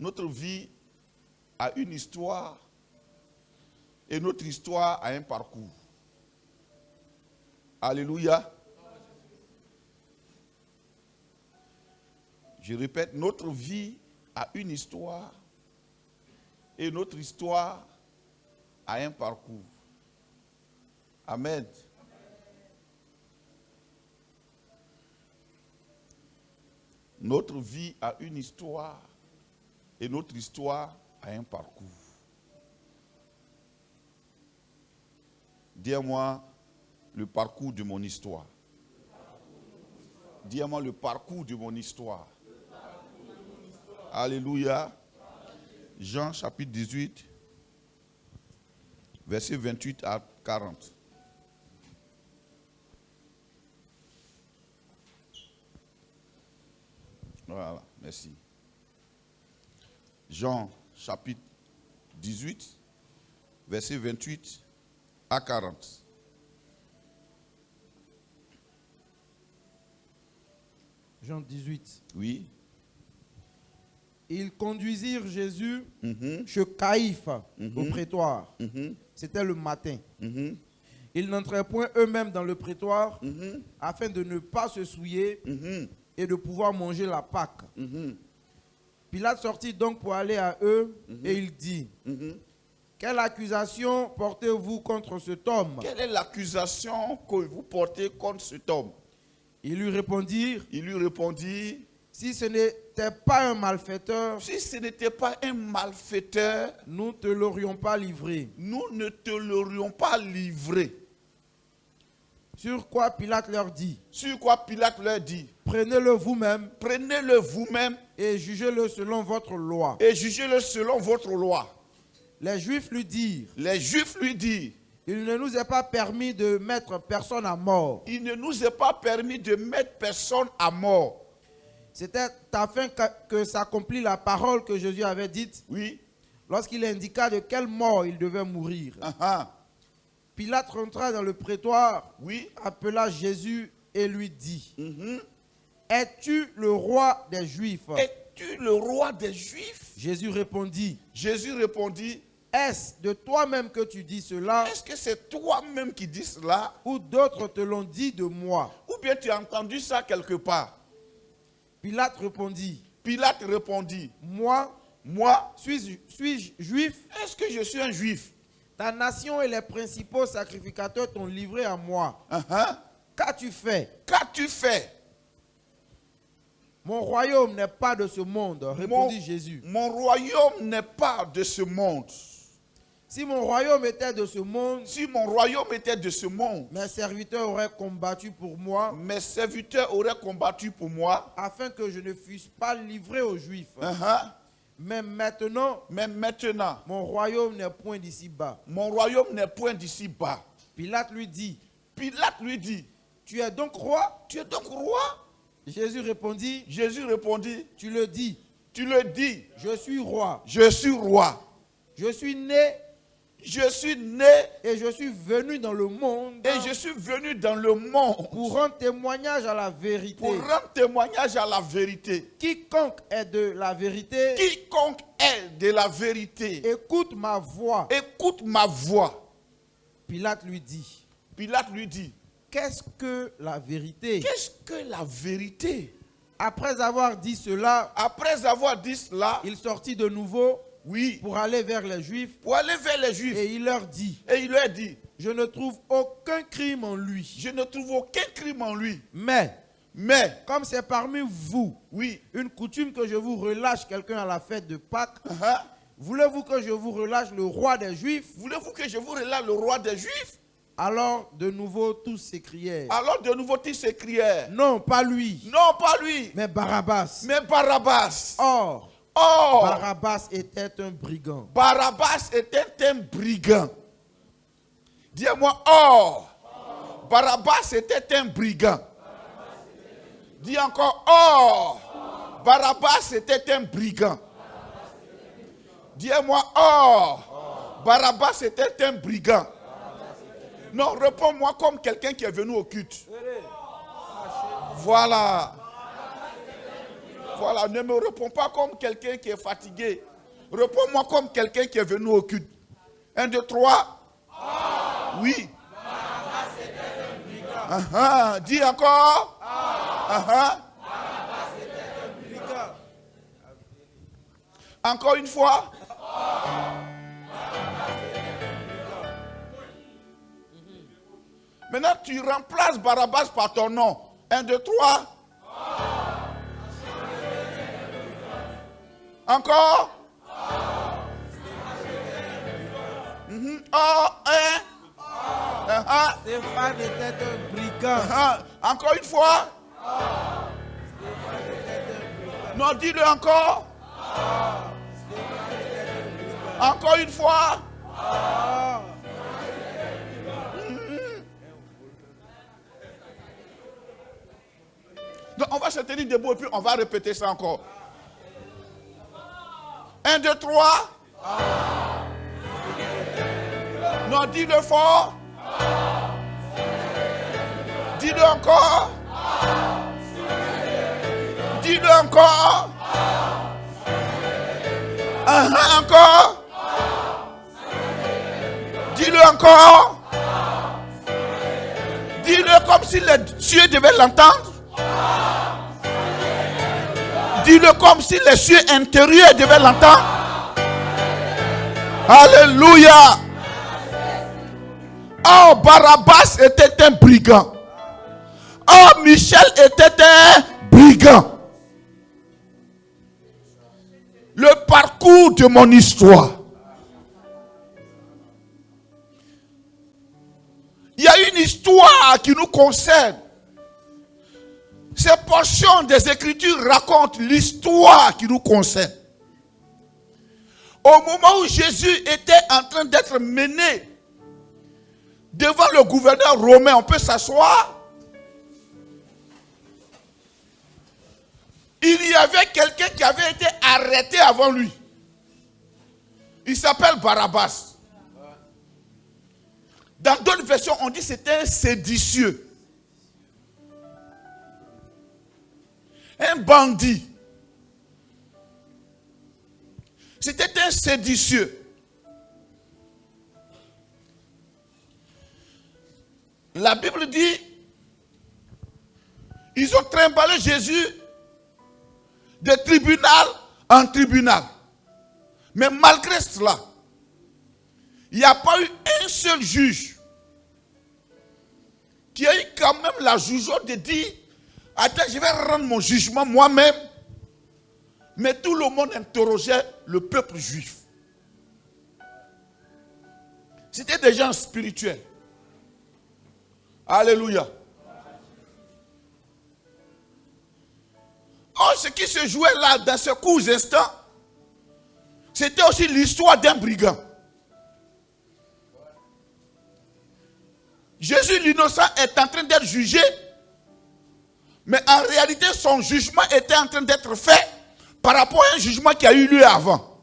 Notre vie a une histoire et notre histoire a un parcours. Alléluia. Je répète, notre vie a une histoire et notre histoire a un parcours. Amen. Notre vie a une histoire et notre histoire a un parcours. Dis-moi le parcours de mon histoire. Dis-moi le parcours de mon histoire. Alléluia. Jean chapitre 18, versets 28 à 40. Voilà, merci. Jean chapitre 18, versets 28 à 40. Jean 18. Oui. Ils conduisirent Jésus chez Caïphe au prétoire. C'était le matin. Ils n'entraient point eux-mêmes dans le prétoire afin de ne pas se souiller et de pouvoir manger la Pâque. Pilate sortit donc pour aller à eux et il dit, quelle accusation portez-vous contre cet homme? Quelle est l'accusation que vous portez contre cet homme? Ils lui répondirent, si ce n'était pas un malfaiteur, nous ne te l'aurions pas livré. Nous ne te l'aurions pas livré. Sur quoi Pilate leur dit, prenez-le vous-même et jugez-le selon votre loi. Les Juifs lui dirent, il ne nous est pas permis de mettre personne à mort. C'était afin que s'accomplisse la parole que Jésus avait dite. Oui. Lorsqu'il indiqua de quelle mort il devait mourir. Pilate rentra dans le prétoire, appela Jésus et lui dit, es-tu le roi des Juifs? Es-tu le roi des Juifs? Jésus répondit, est-ce de toi-même que tu dis cela? Est-ce que c'est toi-même qui dis cela? Ou d'autres te l'ont dit de moi? Ou bien tu as entendu ça quelque part? Pilate répondit, moi, suis-je juif? Est-ce que je suis un juif? Ta nation et les principaux sacrificateurs t'ont livré à moi. Qu'as-tu fait? Mon royaume n'est pas de ce monde, répondit Jésus. Mon royaume n'est pas de ce monde. Si mon royaume était de ce monde, mes serviteurs auraient combattu pour moi, afin que je ne fusse pas livré aux Juifs. Mais maintenant, mon royaume n'est point d'ici-bas. Pilate lui dit, tu es donc roi? Jésus répondit, tu le dis. Je suis roi. Je suis né. Et je suis venu dans le monde. Pour rendre témoignage à la vérité. Quiconque est de la vérité. Écoute ma voix. Pilate lui dit. Qu'est-ce que la vérité? Après avoir dit cela, il sortit de nouveau pour aller vers les Juifs. Et il leur dit, je ne trouve aucun crime en lui. Mais comme c'est parmi vous une coutume que je vous relâche quelqu'un à la fête de Pâques, voulez-vous que je vous relâche le roi des Juifs? Alors de nouveau tous s'écrièrent. Non, pas lui. Mais Barabbas. Or, Barabbas était un brigand. Dis-moi, or, Barabbas était un brigand. Dis encore, or, Barabbas était un brigand. Dis-moi, or, Barabbas était un brigand. Non, réponds-moi comme quelqu'un qui est venu au culte. Voilà. Voilà, ne me réponds pas comme quelqu'un qui est fatigué. Réponds-moi comme quelqu'un qui est venu au culte. 1, 2, 3. Oui. Dis encore. Encore une fois. Maintenant, tu remplaces Barabbas par ton nom. 1, 2, 3. Encore. Stéphane était un brigand. Encore une fois. Non, dis-le encore. Encore une fois. Donc, on va se tenir debout et puis on va répéter ça encore. 1, 2, 3. Non, dis-le fort. Dis-le encore. Dis-le encore. Encore. Dis-le encore. Dis-le comme si les cieux devaient l'entendre. Dis-le comme si les cieux intérieurs devaient l'entendre. Alléluia. Oh, Barabbas était un brigand. Oh, Michel était un brigand. Le parcours de mon histoire. Il y a une histoire qui nous concerne. Ces portions des Écritures racontent l'histoire qui nous concerne. Au moment où Jésus était en train d'être mené devant le gouverneur romain, on peut s'asseoir. Il y avait quelqu'un qui avait été arrêté avant lui. Il s'appelle Barabbas. Dans d'autres versions, on dit que c'était un séditieux. Un bandit. C'était un séditieux. La Bible dit, ils ont trimballé Jésus de tribunal en tribunal. Mais malgré cela, il n'y a pas eu un seul juge qui a eu quand même la jugeote de dire, attends, je vais rendre mon jugement moi-même. Mais tout le monde interrogeait le peuple juif. C'était des gens spirituels. Alléluia. Oh, ce qui se jouait là, dans ce court instant, c'était aussi l'histoire d'un brigand. Jésus l'innocent est en train d'être jugé, mais en réalité, son jugement était en train d'être fait par rapport à un jugement qui a eu lieu avant.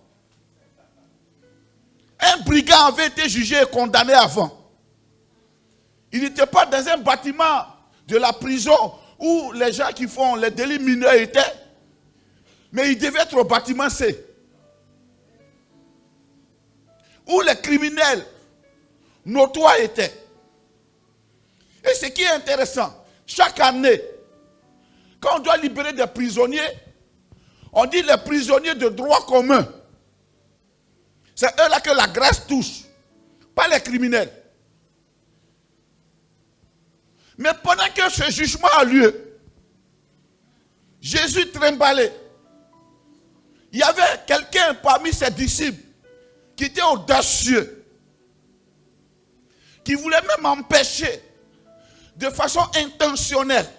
Un brigand avait été jugé et condamné avant. Il n'était pas dans un bâtiment de la prison où les gens qui font les délits mineurs étaient, mais il devait être au bâtiment C, où les criminels notoires étaient. Et ce qui est intéressant, chaque année, quand on doit libérer des prisonniers, on dit les prisonniers de droit commun. C'est eux-là que la grâce touche, pas les criminels. Mais pendant que ce jugement a lieu, Jésus trimballait. Il y avait quelqu'un parmi ses disciples qui était audacieux, qui voulait même empêcher de façon intentionnelle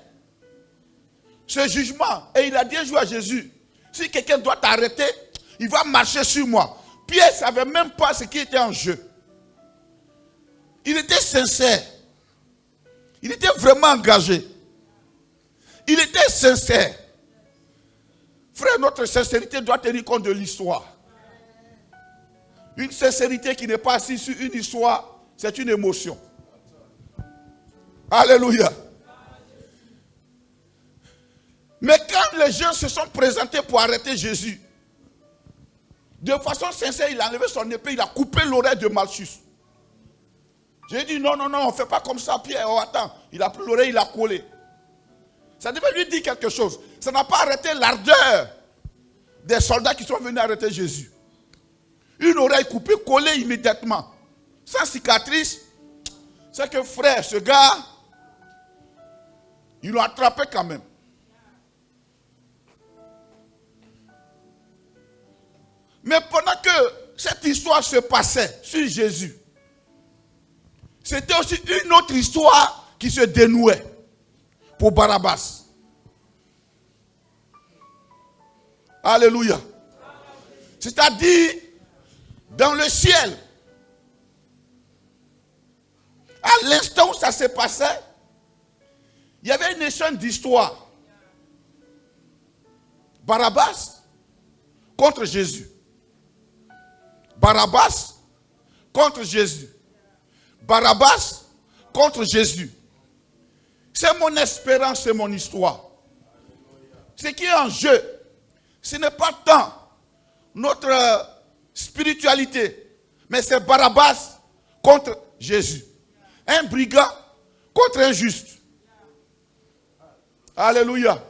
ce jugement. Et il a dit un jour à Jésus, si quelqu'un doit t'arrêter, il va marcher sur moi. Pierre ne savait même pas ce qui était en jeu. Il était sincère. Il était vraiment engagé. Il était sincère. Frère, notre sincérité doit tenir compte de l'histoire. Une sincérité qui n'est pas assise sur une histoire, c'est une émotion. Alléluia. Mais quand les gens se sont présentés pour arrêter Jésus, de façon sincère, il a enlevé son épée, il a coupé l'oreille de Malchus. J'ai dit non, on ne fait pas comme ça, Pierre. Oh, attends, il a pris l'oreille, il a collé. Ça devait lui dire quelque chose. Ça n'a pas arrêté l'ardeur des soldats qui sont venus arrêter Jésus. Une oreille coupée, collée immédiatement, sans cicatrice. C'est que frère, ce gars, ils l'ont attrapé quand même. Mais pendant que cette histoire se passait sur Jésus, c'était aussi une autre histoire qui se dénouait pour Barabbas. Alléluia. C'est-à-dire, dans le ciel, à l'instant où ça se passait, il y avait une échange d'histoires. Barabbas contre Jésus. Barabbas contre Jésus. Barabbas contre Jésus. C'est mon espérance, c'est mon histoire. Ce qui est en jeu, ce n'est pas tant notre spiritualité, mais c'est Barabbas contre Jésus. Un brigand contre un juste. Alléluia.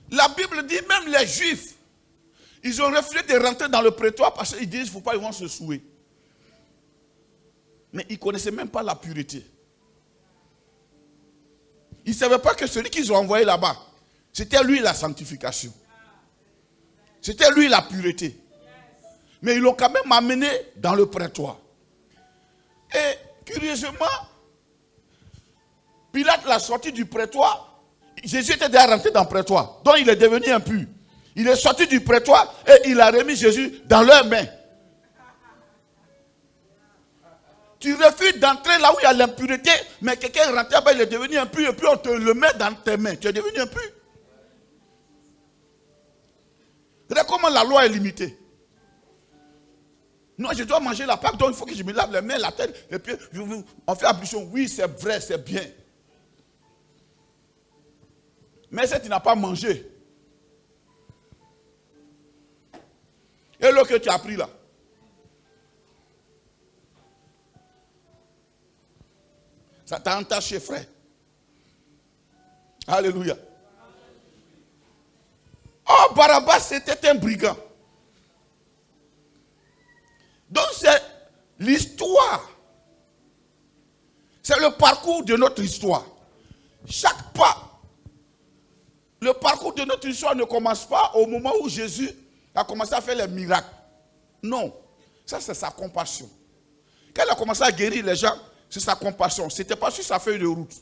La Bible dit même les Juifs, ils ont refusé de rentrer dans le prétoire parce qu'ils disent qu'il ne faut pas, ils vont se souiller. Mais ils ne connaissaient même pas la pureté. Ils ne savaient pas que celui qu'ils ont envoyé là-bas, c'était lui la sanctification. C'était lui la pureté. Mais ils l'ont quand même amené dans le prétoire. Et curieusement, Pilate l'a sorti du prétoire. Jésus était déjà rentré dans le prétoire. Donc il est devenu impur. Il est sorti du prétoire et il a remis Jésus dans leurs mains. Tu refuses d'entrer là où il y a l'impureté, mais quelqu'un est rentré, il est devenu impur et puis on te le met dans tes mains. Tu es devenu impur. Regarde comment la loi est limitée. Non, je dois manger la Pâque, donc il faut que je me lave les mains, la tête, et puis on fait ablution. Oui, c'est vrai, c'est bien. Mais si tu n'as pas mangé, et l'eau que tu as pris là, ça t'a entaché, frère. Alléluia. Oh, Barabbas, c'était un brigand. Donc c'est l'histoire. C'est le parcours de notre histoire. Chaque pas. Le parcours de notre histoire ne commence pas au moment où Jésus a commencé à faire les miracles. Non. Ça, c'est sa compassion. Quand il a commencé à guérir les gens, c'est sa compassion. Ce n'était pas sur sa feuille de route.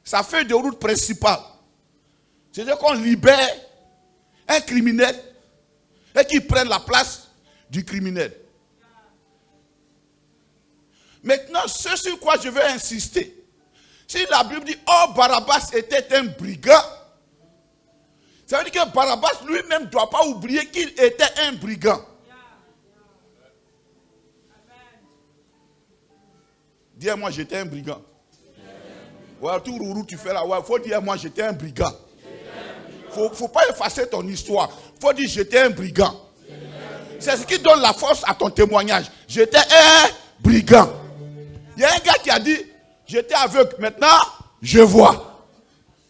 Sa feuille de route principale, c'est-à-dire qu'on libère un criminel et qu'il prenne la place du criminel. Maintenant, ce sur quoi je veux insister, si la Bible dit « Oh, Barabbas était un brigand », ça veut dire que Barabbas lui-même ne doit pas oublier qu'il était un brigand. Dis-moi, j'étais un brigand. Ouais, tout rourou, tu fais là. Il faut dire, moi, j'étais un brigand. Il ne faut pas effacer ton histoire. Il faut dire, j'étais un brigand. C'est ce qui donne la force à ton témoignage. J'étais un brigand. Il y a un gars qui a dit, j'étais aveugle, maintenant, je vois.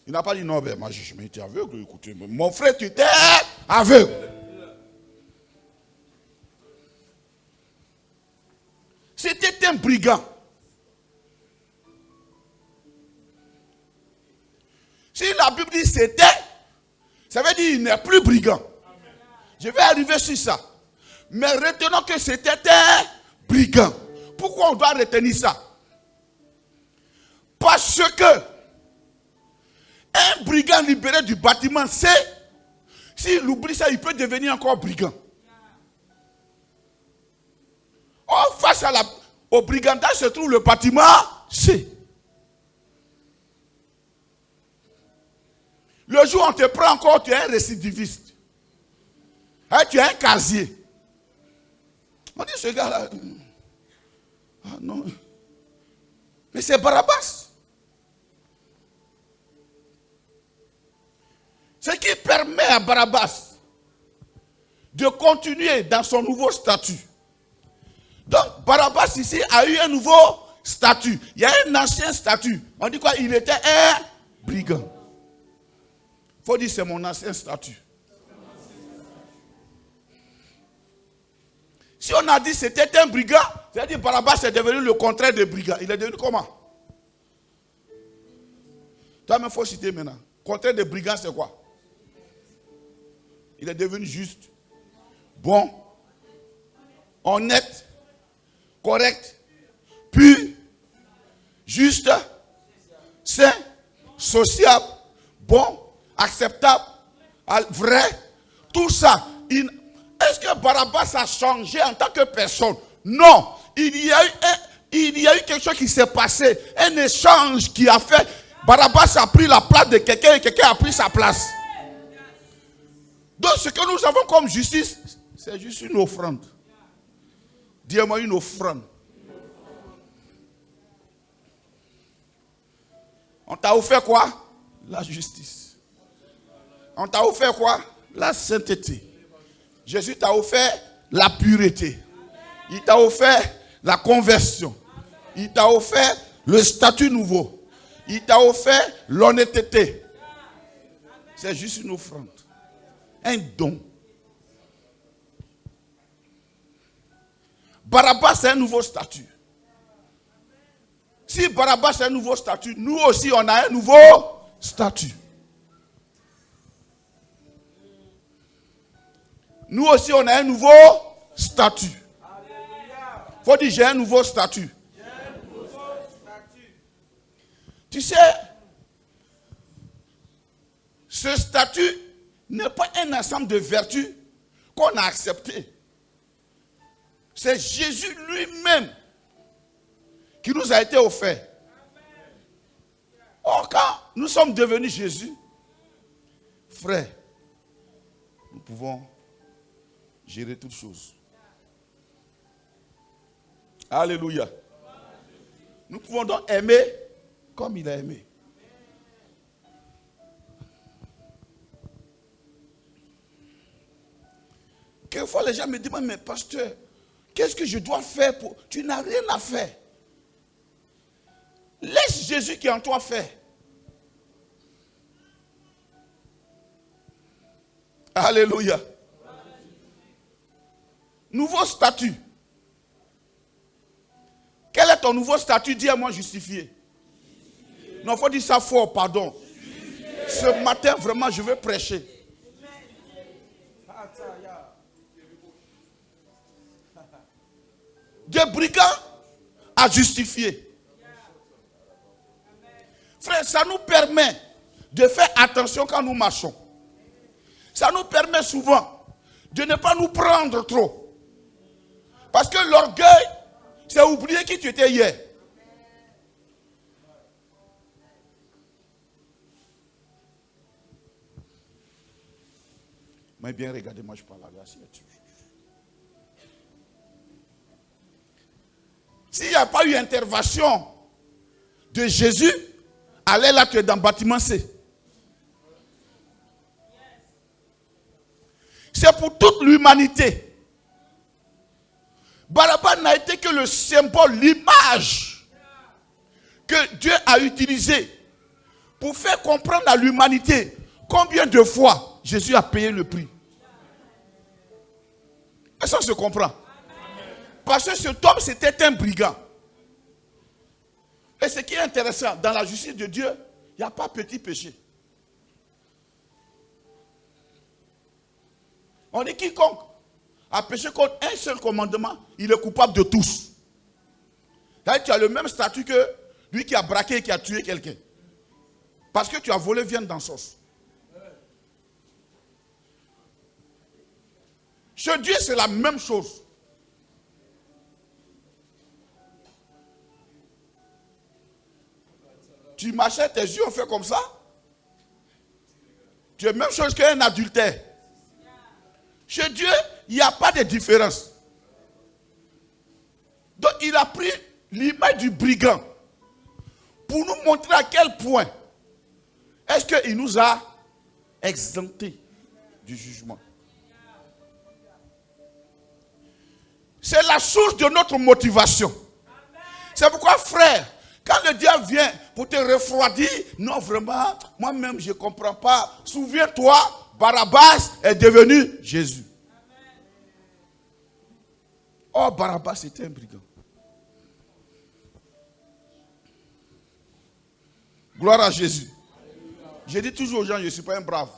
Il n'a pas dit, non, ben, moi, je m'étais aveugle. Écoutez, mon frère, tu étais aveugle. C'était un brigand. Si la Bible dit c'était, ça veut dire qu'il n'est plus brigand. Je vais arriver sur ça. Mais retenons que c'était un brigand. Pourquoi on doit retenir ça? Parce que un brigand libéré du bâtiment, c'est, s'il oublie ça, il peut devenir encore brigand. Or, face au brigandage se trouve le bâtiment C. Le jour où on te prend encore, tu es un récidiviste. Hein, tu es un casier. On dit ce gars-là. Ah non. Mais Mais c'est Barabbas. Ce qui permet à Barabbas de continuer dans son nouveau statut. Donc, Barabbas ici a eu un nouveau statut. Il y a un ancien statut. On dit quoi? Il était un brigand. Il faut dire c'est mon ancien statut. Si on a dit c'était un brigand, c'est-à-dire Barabbas est devenu le contraire de brigand. Il est devenu comment? Toi-même, il faut citer maintenant. Contraire de brigand, c'est quoi? Il est devenu juste, bon, honnête, correct, pur, juste, sain, sociable, bon, acceptable, vrai. Tout ça. Est-ce que Barabbas a changé en tant que personne? Non. Il y a eu quelque chose qui s'est passé. Un échange qui a fait. Barabbas a pris la place de quelqu'un et quelqu'un a pris sa place. Donc ce que nous avons comme justice, c'est juste une offrande. Dis-moi une offrande. On t'a offert quoi? La justice. On t'a offert quoi? La sainteté. Jésus t'a offert la pureté. Il t'a offert la conversion. Il t'a offert le statut nouveau. Il t'a offert l'honnêteté. C'est juste une offrande. Un don. Barabbas, c'est un nouveau statut. Si Barabbas, c'est un nouveau statut, nous aussi, on a un nouveau statut. Nous aussi, on a un nouveau statut. Il faut dire, j'ai un nouveau statut. Tu sais, ce statut n'est pas un ensemble de vertus qu'on a acceptées. C'est Jésus lui-même qui nous a été offert. Or, quand nous sommes devenus Jésus, frère, nous pouvons gérer toutes choses. Alléluia. Nous pouvons donc aimer comme il a aimé. Quelquefois, les gens me demandent, mais pasteur, qu'est-ce que je dois faire pour... Tu n'as rien à faire. Laisse Jésus qui est en toi faire. Alléluia. Nouveau statut. Quel est ton nouveau statut? Dis-moi justifié. Non, il faut dire ça fort, pardon. Ce matin, vraiment, je veux prêcher. De brigand à justifier. Frère, ça nous permet de faire attention quand nous marchons. Ça nous permet souvent de ne pas nous prendre trop. Parce que l'orgueil, c'est oublier qui tu étais hier. Mais bien, regardez-moi, je parle à la signature. S'il n'y a pas eu intervention de Jésus, allez là, tu es dans le bâtiment C. C'est pour toute l'humanité. Barabbas n'a été que le symbole, l'image que Dieu a utilisée pour faire comprendre à l'humanité combien de fois Jésus a payé le prix. Est-ce que ça se comprend? Parce que cet homme, c'était un brigand. Et ce qui est intéressant, dans la justice de Dieu, il n'y a pas petit péché. On dit quiconque a péché contre un seul commandement, il est coupable de tous. C'est-à-dire que tu as le même statut que lui qui a braqué et qui a tué quelqu'un. Parce que tu as volé viande dans sauce. Chez Dieu, c'est la même chose. Tu marchais, tes yeux ont fait comme ça. Tu es la même chose qu'un adultère. Chez Dieu, il n'y a pas de différence. Donc, il a pris l'image du brigand. pour nous montrer à quel point est-ce qu'il nous a exemptés du jugement. C'est la source de notre motivation. C'est pourquoi, frère, quand le diable vient pour te refroidir, non, vraiment, moi-même, je ne comprends pas. Souviens-toi, Barabbas est devenu Jésus. Oh, Barabbas, c'était un brigand. Gloire à Jésus. Je dis toujours aux gens, je ne suis pas un brave.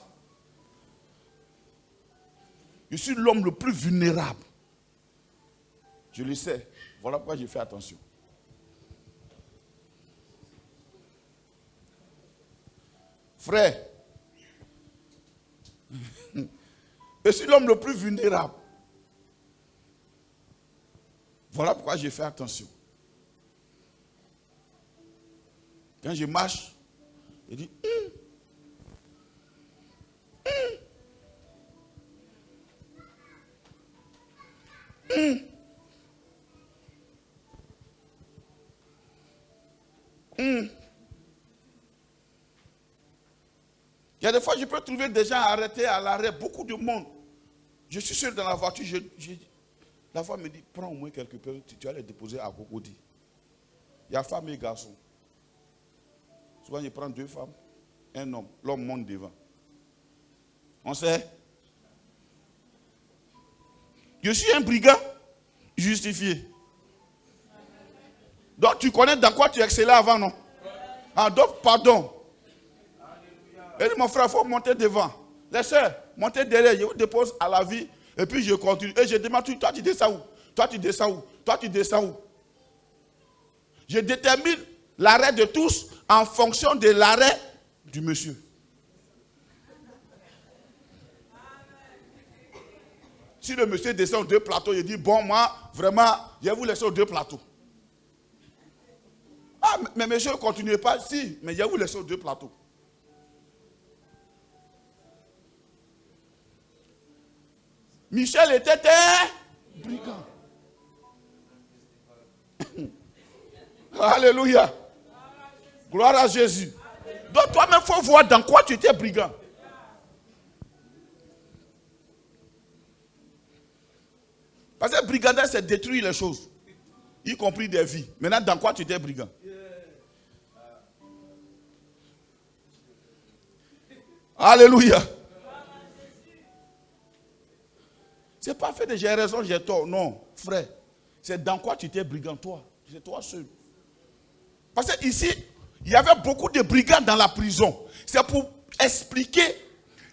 Je suis l'homme le plus vulnérable. Je le sais. Voilà pourquoi j'ai fait attention. Frère, je suis l'homme le plus vulnérable. Voilà pourquoi j'ai fait attention. Quand je marche, je dis Il y a des fois, je peux trouver des gens arrêtés à l'arrêt, beaucoup de monde. Je suis seul dans la voiture, la femme me dit, prends au moins quelque peu, tu vas les déposer à Cocody. Il y a femme et garçon. Souvent, je prends 2 femmes, un homme. L'homme monte devant. On sait. Je suis un brigand justifié. Donc, tu connais dans quoi tu excellais avant, non? Ah, donc, pardon. Et dit, mon frère, il faut monter devant. Les soeurs, montez derrière, je vous dépose à la vie. Et puis, je continue. Et je demande, toi, tu descends où? Toi, tu descends où? Toi, tu descends où? Je détermine l'arrêt de tous en fonction de l'arrêt du monsieur. Si le monsieur descend 2 plateaux, il dit, bon, moi, vraiment, je vais vous laisser 2 plateaux. Ah, mais monsieur, ne continuez pas. Si, mais je vais vous laisser 2 plateaux. Michel était un brigand. Alléluia. Gloire à Jésus. Donc toi-même, il faut voir dans quoi tu étais brigand. Parce que brigandage, c'est détruire les choses. Y compris des vies. Maintenant, dans quoi tu étais brigand? Alléluia. C'est pas fait de j'ai raison, j'ai tort. Non, frère. C'est dans quoi tu étais brigand, toi. C'est toi seul. Parce que ici, il y avait beaucoup de brigands dans la prison. C'est pour expliquer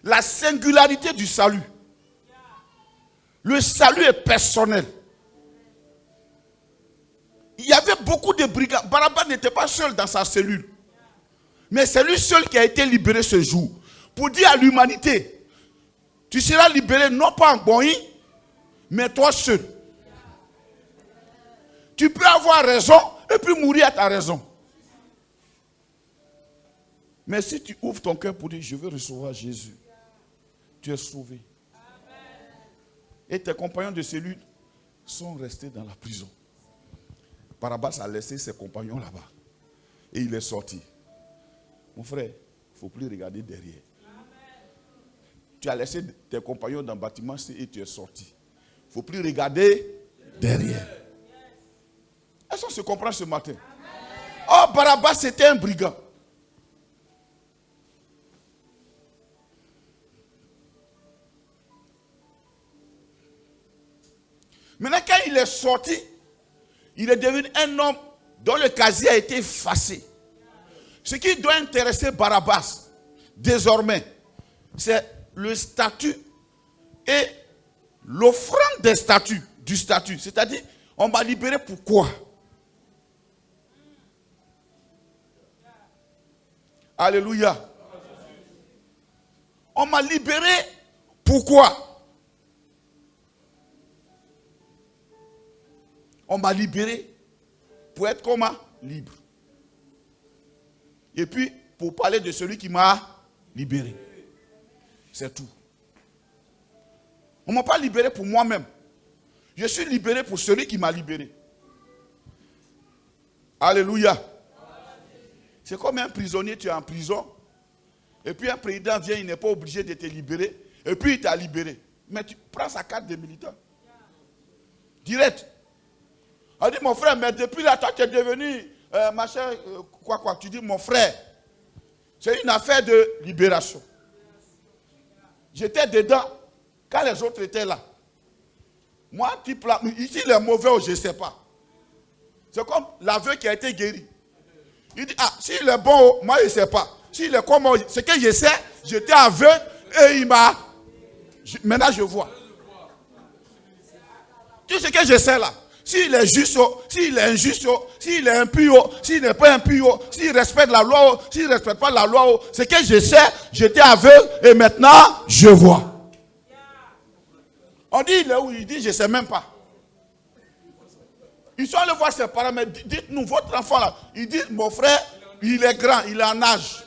la singularité du salut. Le salut est personnel. Il y avait beaucoup de brigands. Barabbas n'était pas seul dans sa cellule. Mais c'est lui seul qui a été libéré ce jour. Pour dire à l'humanité, tu seras libéré non pas en Boï, mais toi seul. Tu peux avoir raison et puis mourir à ta raison. Mais si tu ouvres ton cœur pour dire, je veux recevoir Jésus, tu es sauvé. Et tes compagnons de cellule sont restés dans la prison. Barabbas a laissé ses compagnons là-bas. Et il est sorti. Mon frère, il ne faut plus regarder derrière. Tu as laissé tes compagnons dans le bâtiment et tu es sorti. Il ne faut plus regarder derrière. Est-ce qu'on se comprend ce matin? Oh, Barabbas, c'était un brigand. Maintenant, quand il est sorti, il est devenu un homme dont le casier a été effacé. Ce qui doit intéresser Barabbas, désormais, c'est le statut et l'offrande des statuts, du statut. C'est-à-dire, on m'a libéré pourquoi? Alléluia. On m'a libéré pourquoi? On m'a libéré pour être comment? Libre. Et puis, pour parler de celui qui m'a libéré. C'est tout. On ne m'a pas libéré pour moi-même. Je suis libéré pour celui qui m'a libéré. Alléluia. C'est comme un prisonnier, tu es en prison. Et puis un président vient, il n'est pas obligé de te libérer. Et puis il t'a libéré. Mais tu prends sa carte de militant. Direct. On dit, mon frère, mais depuis là, toi, tu es devenu machin, quoi. Tu dis, mon frère, c'est une affaire de libération. J'étais dedans quand les autres étaient là. Moi, ici, les mauvais, je ne sais pas. C'est comme l'aveugle qui a été guéri. Il dit, s'il est bon, moi, je ne sais pas. S'il est comme moi, ce que je sais, j'étais aveugle et il m'a... Maintenant, je vois. Tout ce que je sais là, s'il est juste, s'il est injuste, s'il est impur, s'il n'est pas impur, s'il respecte la loi, s'il ne respecte pas la loi, ce que je sais, j'étais aveugle et maintenant, je vois. On dit, il est où? Il dit, je ne sais même pas. Ils sont allés voir ses parents, mais dites-nous, votre enfant là, il dit, mon frère, il est grand, il est en âge.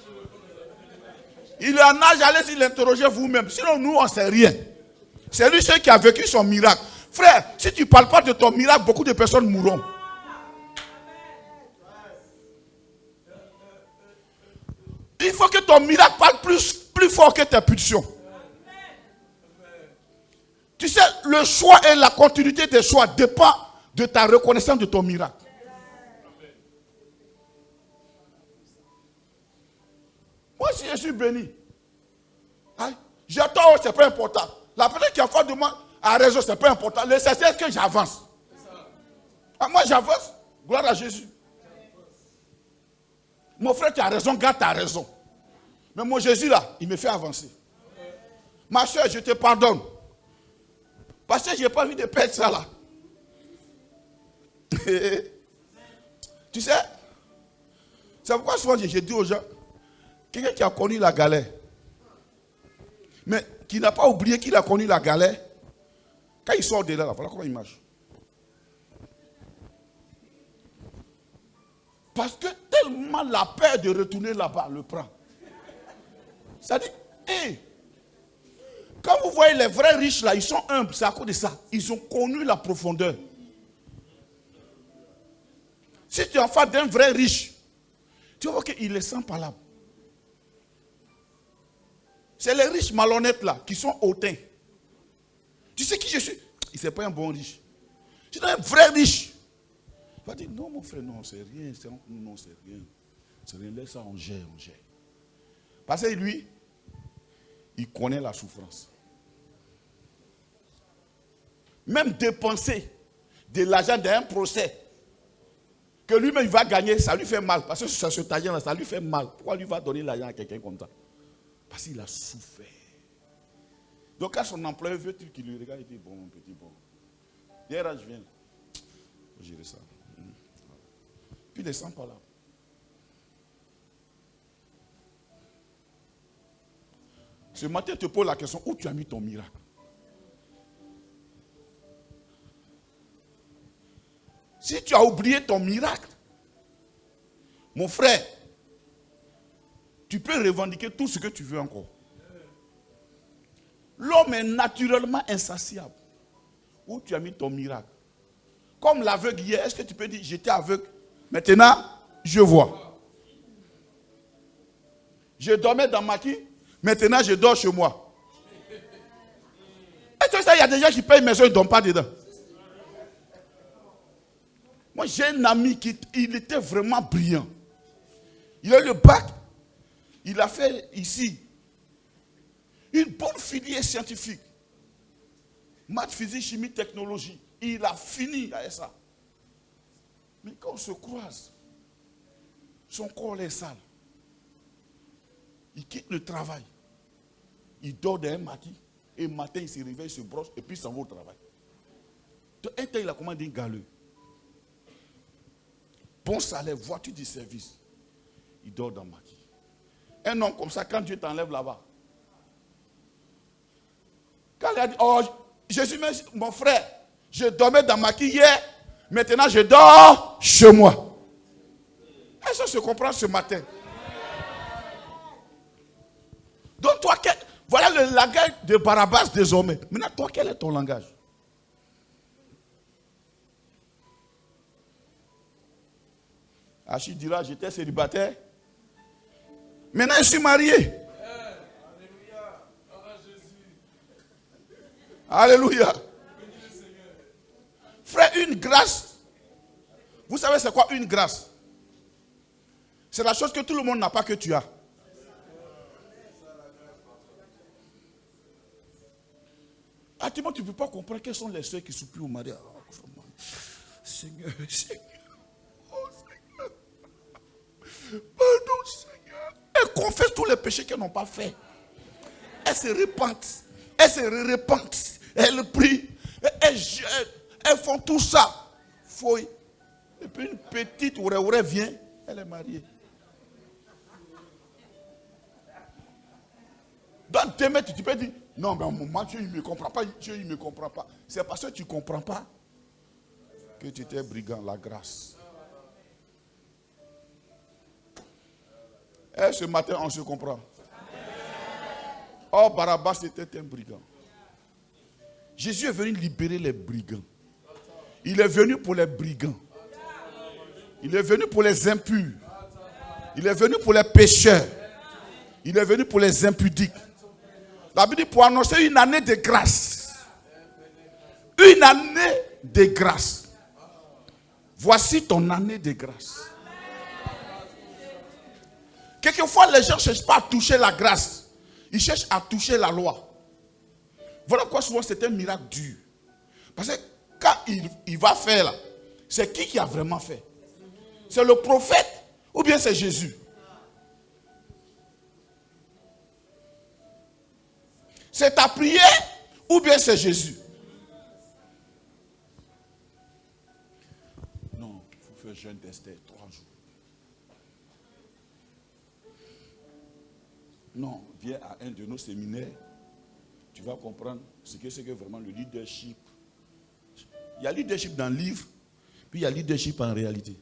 Il est en âge, allez-y l'interroger vous-même. Sinon, nous, on ne sait rien. C'est lui seul qui a vécu son miracle. Frère, si tu ne parles pas de ton miracle, beaucoup de personnes mourront. Il faut que ton miracle parle plus fort que tes pulsions. Tu sais, le choix et la continuité des choix dépend de ta reconnaissance de ton miracle. Moi, si je suis béni, j'attends, c'est pas important. La personne qui a fait de moi a raison, c'est pas important. L'essentiel, c'est que j'avance. Moi, j'avance. Gloire à Jésus. Mon frère, tu as raison, garde ta raison. Mais mon Jésus, là, il me fait avancer. Ma soeur, je te pardonne. Parce que je n'ai pas envie de perdre ça, là. Tu sais, c'est pourquoi souvent je dis aux gens, quelqu'un qui a connu la galère, mais qui n'a pas oublié qu'il a connu la galère, quand il sort de là, voilà comment il marche. Parce que tellement la peur de retourner là-bas le prend. Ça dit, quand vous voyez les vrais riches là, ils sont humbles, c'est à cause de ça. Ils ont connu la profondeur. Si tu es en face d'un vrai riche, tu vois qu'il est sans parole. C'est les riches malhonnêtes là, qui sont hautains. Tu sais qui je suis? Il n'est pas un bon riche. Tu es un vrai riche. Il va dire, non mon frère, non, c'est rien. Non, c'est rien. C'est rien, laisse ça, on gère. Parce que lui, il connaît la souffrance. Même dépenser de l'argent dans un procès que lui-même il va gagner, ça lui fait mal. Parce que ce tailleur-là, ça lui fait mal. Pourquoi lui va donner l'argent à quelqu'un comme ça? Parce qu'il a souffert. Donc quand son employeur veut qu'il lui regarde, il dit, bon, mon petit, bon. Hier, je viens. Je vais gérer ça. Puis il descend par là. Ce matin, je te pose la question, où tu as mis ton miracle? Si tu as oublié ton miracle, mon frère, tu peux revendiquer tout ce que tu veux encore. L'homme est naturellement insatiable. Où tu as mis ton miracle? Comme l'aveugle hier, est-ce que tu peux dire, j'étais aveugle, maintenant, je vois. Je dormais dans ma qui, maintenant, je dors chez moi. Est-ce que ça, il y a des gens qui payent maison, ils ne dorment pas dedans? Moi, j'ai un ami il était vraiment brillant. Il a eu le bac. Il a fait ici une bonne filière scientifique. Maths, physique, chimie, technologie. Il a fini avec ça. Mais quand on se croise, son corps est sale. Il quitte le travail. Il dort dans un maquis. Et le matin, il se réveille, il se brosse et puis il s'en va au travail. Un temps, il a commandé une galeux. Bon salaire, voiture de service. Il dort dans le maquis. Un homme comme ça, quand Dieu t'enlève là-bas. Quand il a dit, oh, je suis mon frère, je dormais dans le maquis hier, maintenant je dors chez moi. Est-ce que ça se comprend ce matin? Donc toi, voilà le langage de Barabbas désormais. Maintenant, toi, quel est ton langage? Achille dira, j'étais célibataire, Maintenant, je suis marié. Alléluia. Frère, une grâce. Vous savez c'est quoi une grâce? C'est la chose que tout le monde n'a pas que tu as. Ah, tu ne peux pas comprendre quels sont les soeurs qui supplient au mari. Oh, Seigneur, Seigneur. Oh Seigneur. Pardon Seigneur. Elles confessent tous les péchés qu'elles n'ont pas fait. Elles se repentent. Elles se repentent. Elles prient. Elles font tout ça. Fouille. Et puis une petite ouре vient. Elle est mariée. Dans 2 mètres, tu peux dire, non, mais au moment, Dieu, il ne me comprend pas. Dieu, il ne me comprend pas. C'est parce que tu ne comprends pas que tu étais brigand, la grâce. Et ce matin, on se comprend. Oh, Barabbas était un brigand. Jésus est venu libérer les brigands. Il est venu pour les brigands. Il est venu pour les impurs. Il est venu pour les pécheurs. Il est venu pour les impudiques. La Bible dit pour annoncer une année de grâce. Une année de grâce. Voici ton année de grâce. Quelquefois, les gens ne cherchent pas à toucher la grâce. Ils cherchent à toucher la loi. Voilà pourquoi souvent c'est un miracle dur. Parce que quand il va faire là, c'est qui a vraiment fait? C'est le prophète ou bien c'est Jésus? C'est ta prière ou bien c'est Jésus? Non, il faut faire jeûne d'Esther 3 jours. Non, viens à un de nos séminaires, tu vas comprendre ce que c'est que vraiment le leadership. Il y a leadership dans le livre, puis il y a leadership en réalité.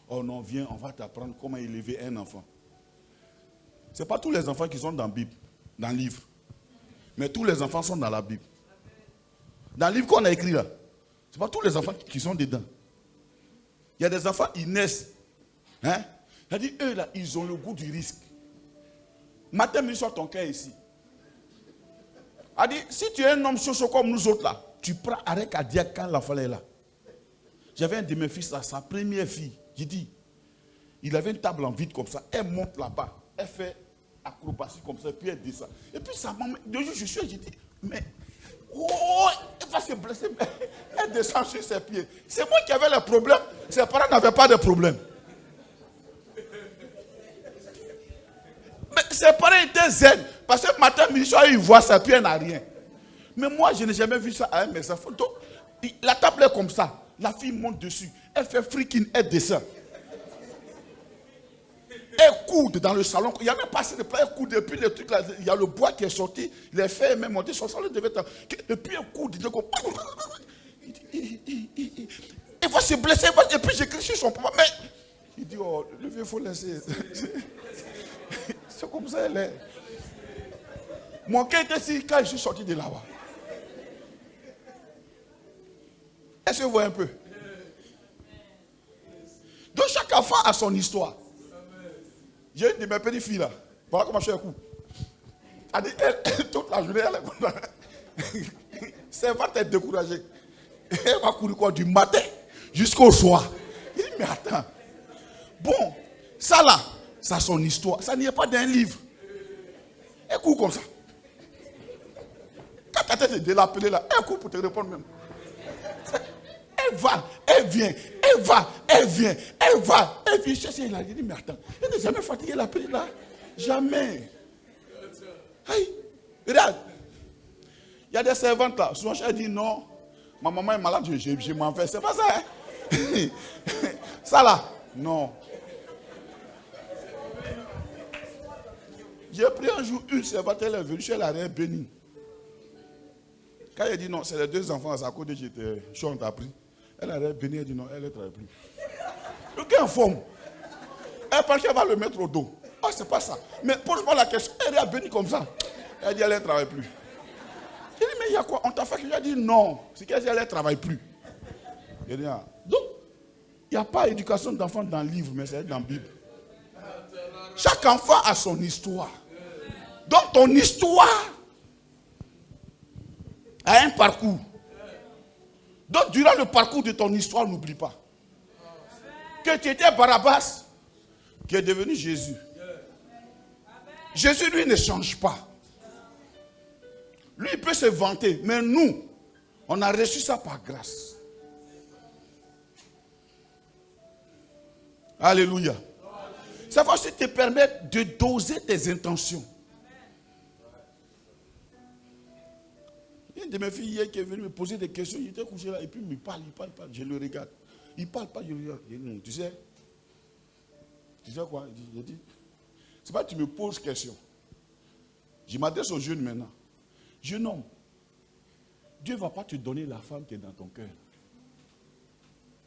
Oh non, viens, on va t'apprendre comment élever un enfant. Ce n'est pas tous les enfants qui sont dans la Bible, dans le livre. Mais tous les enfants sont dans la Bible. Dans le livre qu'on a écrit là, ce n'est pas tous les enfants qui sont dedans. Il y a des enfants, ils naissent. Hein? C'est-à-dire, eux là, ils ont le goût du risque. Matin, mets sur ton cœur ici. C'est-à-dire, si tu es un homme chaud comme nous autres là, tu prends arrêt cardiaque quand l'enfant est là. J'avais un de mes fils là, sa première fille. J'ai dit, il avait une table en vide comme ça. Elle monte là-bas. Elle fait acrobatie comme ça, puis elle descend. Et puis sa maman, je suis, j'ai dit, mais, oh, elle va se blesser, mais elle descend sur ses pieds. C'est moi qui avais le problème, ses parents n'avaient pas de problème. Mais ses parents étaient zen, parce que matin, midi, soir, ils voient ça, puis elle n'a rien. Mais moi, je n'ai jamais vu ça à un de mes enfants. Donc, la table est comme ça, la fille monte dessus, elle fait freaking, elle descend. Elle coude dans le salon. Il n'y a même pas assez de place. Elle coude. Et puis le truc là, il y a le bois qui est sorti. Les fers même monté. Son salon devait être. Et puis elle coude. Il va se blesser. Et puis j'écris sur son papa. Mais il dit, oh, le vieux, il faut laisser. C'est comme ça elle est. Mon cœur était ici quand je suis sorti de là-bas. Est-ce que vous voyez un peu? Donc chaque enfant a son histoire. J'ai une de mes petites filles là. Voilà comment je fais un coup. Elle, toute la journée, elle est contente. C'est va t'être découragée. Elle va courir quoi du matin jusqu'au soir. Il dit, mais attends. Bon, ça là, ça a son histoire. Ça n'y est pas dans un livre. Elle court comme ça. Quand ta tête est délapelée là, elle court pour te répondre même. Elle va, elle vient, elle va, elle vient, elle va, elle vient chercher. Il a dit, mais attends, elle n'est jamais fatiguée la prise là. Jamais. Hey, regarde. Il y a des servantes là. Souvent, elle dit non, ma maman est malade, je m'en vais. C'est pas ça, hein? Ça là, non. J'ai pris un jour une servante, elle est venue, elle a rien béni. Quand elle dit non, c'est les 2 enfants, à cause de j'étais chaud, on t'a pris. Elle a rien béni, elle dit non, elle ne travaille plus. Aucun forme. Elle pense qu'elle va le mettre au dos. Ah, c'est pas ça. Mais pose-moi la question, elle a béni comme ça. Elle dit elle ne travaille plus. J'ai dit, mais il y a quoi? On t'a fait que j'ai dit non. C'est qu'elle dit elle ne travaille plus. J'ai dit, ah. Donc, Il n'y a pas éducation d'enfant dans le livre, mais c'est dans la Bible. Chaque enfant a son histoire. Donc ton histoire a un parcours. Donc durant le parcours de ton histoire, n'oublie pas que tu étais Barabbas, qui est devenu Jésus. Jésus, lui, ne change pas. Lui, il peut se vanter, mais nous, on a reçu ça par grâce. Alléluia. Ça va aussi te permettre de doser tes intentions. Une de mes filles hier qui est venue me poser des questions, il était couché là et puis il parle, je le regarde. Il parle pas, je le regarde. Je dis, non, tu sais quoi? Je dis, c'est pas que tu me poses question. Je m'adresse aux jeunes maintenant. Jeune homme, Dieu ne va pas te donner la femme qui est dans ton cœur.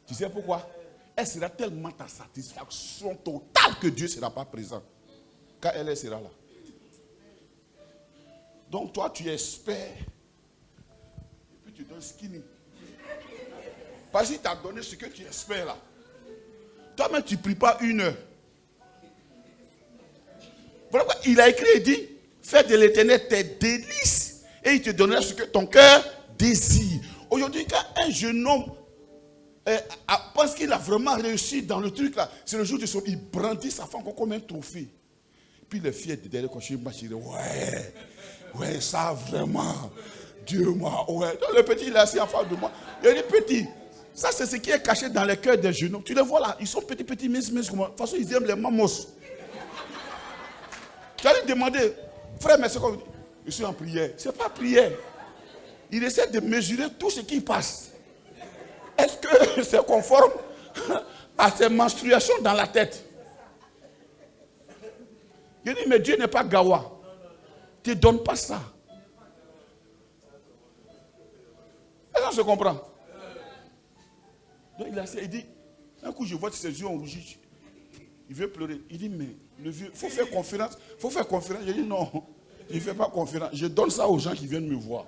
Tu sais pourquoi? Elle sera tellement ta satisfaction totale que Dieu ne sera pas présent. Quand elle sera là. Donc toi, tu espères. Et puis tu donnes skinny. Parce qu'il t'a donné ce que tu espères là. Toi-même, tu ne pries pas 1 heure. Voilà pourquoi il a écrit et dit, fais de l'Éternel tes délices et il te donnera ce que ton cœur désire. Aujourd'hui, quand un jeune homme pense qu'il a vraiment réussi dans le truc là, c'est le jour de son... Il brandit sa femme comme un trophée. Puis les filles de derrière, quand je suis ouais, ça vraiment, Dieu moi, ouais. Donc, le petit, il est assis en face de moi. Il dit, petit, ça c'est ce qui est caché dans les cœurs des jeunes hommes. Tu les vois là, ils sont petits, minces, comme moi. De toute façon, ils aiment les mamos. Tu allais demander, frère, mais c'est quoi? Je suis en prière. Ce n'est pas prière. Il essaie de mesurer tout ce qui passe. Est-ce que c'est conforme à ses menstruations dans la tête? Il dit, mais Dieu n'est pas gawa. Tu ne donnes pas ça. Est-ce qu'on se comprend? Donc il dit, un coup je vois que ses yeux ont rougi. Il veut pleurer. Il dit, mais le vieux, il faut faire conférence. Il faut faire conférence. Je dis, non, je ne fais pas conférence. Je donne ça aux gens qui viennent me voir.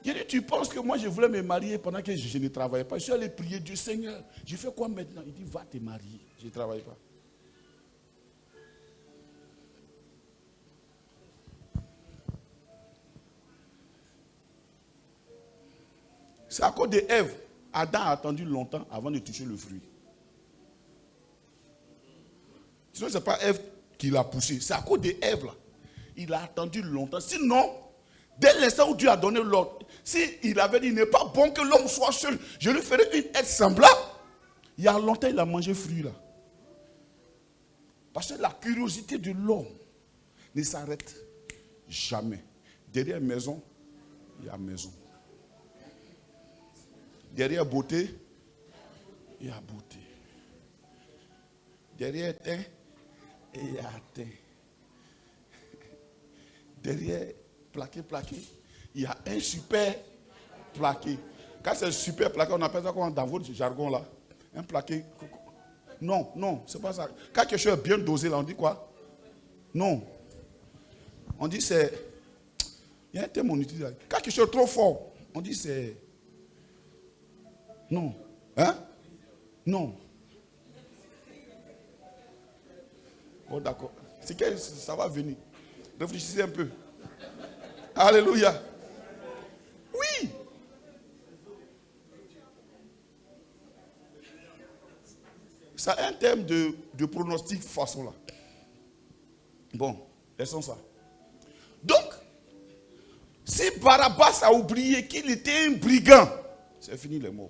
Il dit, tu penses que moi je voulais me marier pendant que je ne travaillais pas? Je suis allé prier Dieu, Seigneur, je fais quoi maintenant? Il dit, va te marier. Je ne travaille pas. C'est à cause d'Ève. Adam a attendu longtemps avant de toucher le fruit. Sinon, ce n'est pas Ève qui l'a poussé. C'est à cause d'Ève là. Il a attendu longtemps. Sinon, dès l'instant où Dieu a donné l'ordre, s'il avait dit, il n'est pas bon que l'homme soit seul, je lui ferai une aide semblable. Il y a longtemps, il a mangé fruit là. Parce que la curiosité de l'homme ne s'arrête jamais. Derrière maison, il y a maison. Derrière beauté, il y a beauté. Derrière teint, il y a teint. Derrière plaqué, il y a un super plaqué. Quand c'est super plaqué, on appelle ça comment dans votre jargon là? Un plaqué. Non, c'est pas ça. Quand quelque chose est bien dosé là, on dit quoi? Non. On dit c'est... Il y a un terme on utilise là. Quand quelque chose est trop fort, on dit c'est... Non. Hein? Non. Bon, d'accord. C'est que ça va venir. Réfléchissez un peu. Alléluia. Oui. Ça a un terme de pronostic façon là. Bon, laissons ça. Donc, si Barabbas a oublié qu'il était un brigand, c'est fini les mots.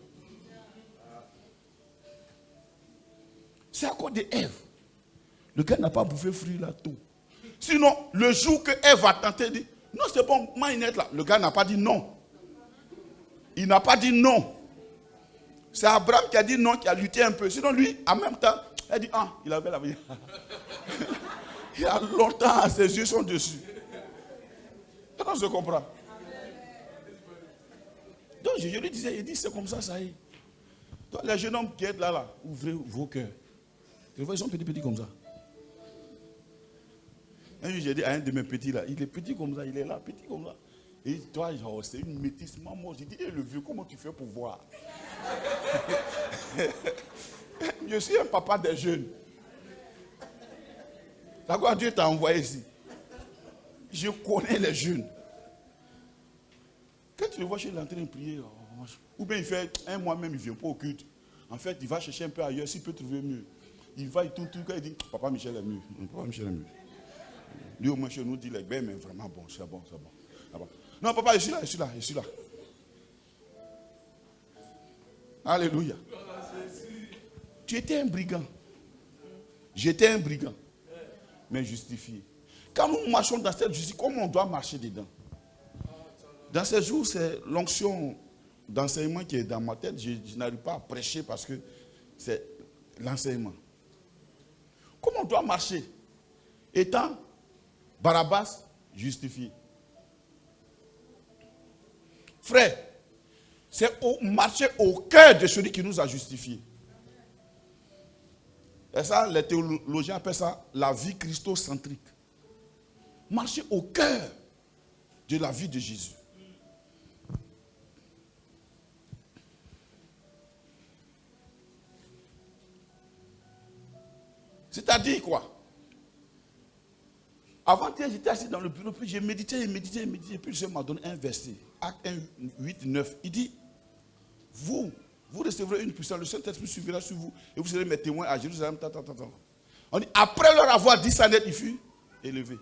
C'est à cause d'Ève. Le gars n'a pas bouffé fruit là tout. Sinon, le jour que Ève a tenté, il dit, non, c'est bon, moi il est là. Le gars n'a pas dit non. Il n'a pas dit non. C'est Abraham qui a dit non, qui a lutté un peu. Sinon, lui, en même temps, il a dit, ah, il avait la vie. Il y a longtemps, ses yeux sont dessus. Comment je comprends? Donc, je lui disais, il dit, c'est comme ça, ça y est. Donc, les jeunes hommes qui sont là, ouvrez vos cœurs. Tu vois, ils sont petits comme ça. Un jour, j'ai dit à un de mes petits là, il est petit comme ça, il est là, petit comme ça. Et toi, genre, c'est une métisse. Moi, j'ai dit, et le vieux, comment tu fais pour voir? Je suis un papa des jeunes. D'accord, Dieu t'a envoyé ici. Je connais les jeunes. Quand tu le vois chez lui en train de prier, ou bien il fait un mois même, il ne vient pas au culte. En fait, il va chercher un peu ailleurs, s'il peut trouver mieux. Il va, il tourne, il dit, Papa Michel est mieux. Papa Michel est mieux. Lui au moins chez nous dit les bains, mais vraiment bon, c'est bon, c'est bon. C'est bon. Non, papa, je suis là. Alléluia. Tu étais un brigand. J'étais un brigand. Mais justifié. Quand nous marchons dans cette justice, comment on doit marcher dedans? Dans ces jours, c'est l'onction d'enseignement qui est dans ma tête. Je n'arrive pas à prêcher parce que c'est l'enseignement. Comment on doit marcher? Étant Barabbas justifié. Frère, c'est marcher au cœur de celui qui nous a justifiés. Et ça, les théologiens appellent ça la vie christocentrique. Marcher au cœur de la vie de Jésus. C'est-à-dire quoi? Avant-hier, j'étais assis dans le bureau, puis j'ai médité, puis le Seigneur m'a donné un verset. Acte 1, 8, 9. Il dit, vous recevrez une puissance, le Saint-Esprit suivra sur vous, et vous serez mes témoins à Jérusalem. On dit, après leur avoir dit ça net, il fut élevé.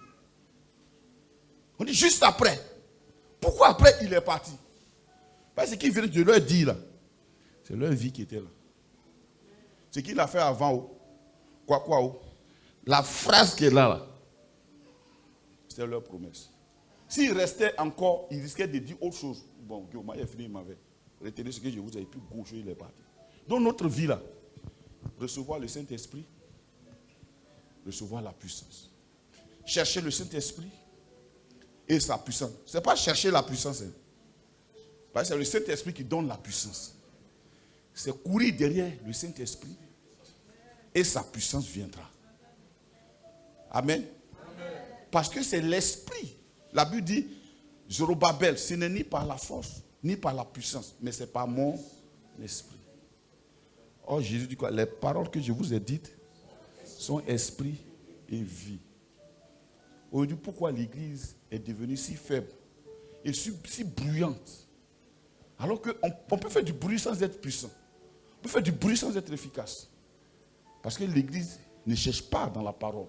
On dit, juste après. Pourquoi après il est parti? Parce qu'il vient de leur dire là. C'est leur vie qui était là. Ce qu'il a fait avant, la phrase qui est là. C'est leur promesse. S'il restait encore, il risquait de dire autre chose. Bon, Guillaume, il a fini, il m'avait. Retenez ce que je vous ai dit, puis gauche, il est parti. Dans notre vie là, recevoir le Saint-Esprit, recevoir la puissance. Chercher le Saint-Esprit et sa puissance. Ce n'est pas chercher la puissance. Hein. Parce que c'est le Saint-Esprit qui donne la puissance. C'est courir derrière le Saint-Esprit et sa puissance viendra. Amen. Parce que c'est l'esprit. La Bible dit, Zorobabel, ce n'est ni par la force, ni par la puissance, mais c'est par mon esprit. Or, Jésus dit quoi? Les paroles que je vous ai dites sont esprit et vie. Aujourd'hui, pourquoi l'Église est devenue si faible et si bruyante? Alors qu'on peut faire du bruit sans être puissant. On peut faire du bruit sans être efficace. Parce que l'Église ne cherche pas dans la parole.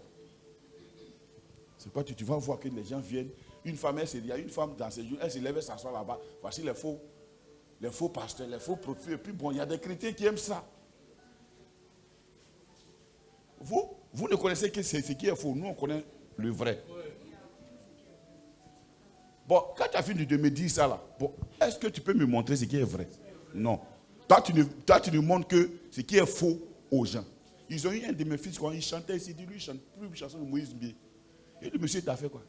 C'est quoi, tu vas voir que les gens viennent. Une femme, il y a une femme dans ces jours, elle se lève et s'assoit là-bas. Voici les faux pasteurs, les faux prophètes. Et puis bon, il y a des chrétiens qui aiment ça. Vous ne connaissez que ce qui est faux. Nous, on connaît le vrai. Bon, quand tu as fini de me dire ça là, bon, est-ce que tu peux me montrer ce qui est vrai? Non. Toi, tu ne montres que ce qui est faux aux gens. Ils ont eu un de mes fils, quand il chantait, il s'est dit, lui, il ne chante plus une chanson de Moïse Bié. Et le monsieur t'a fait quoi?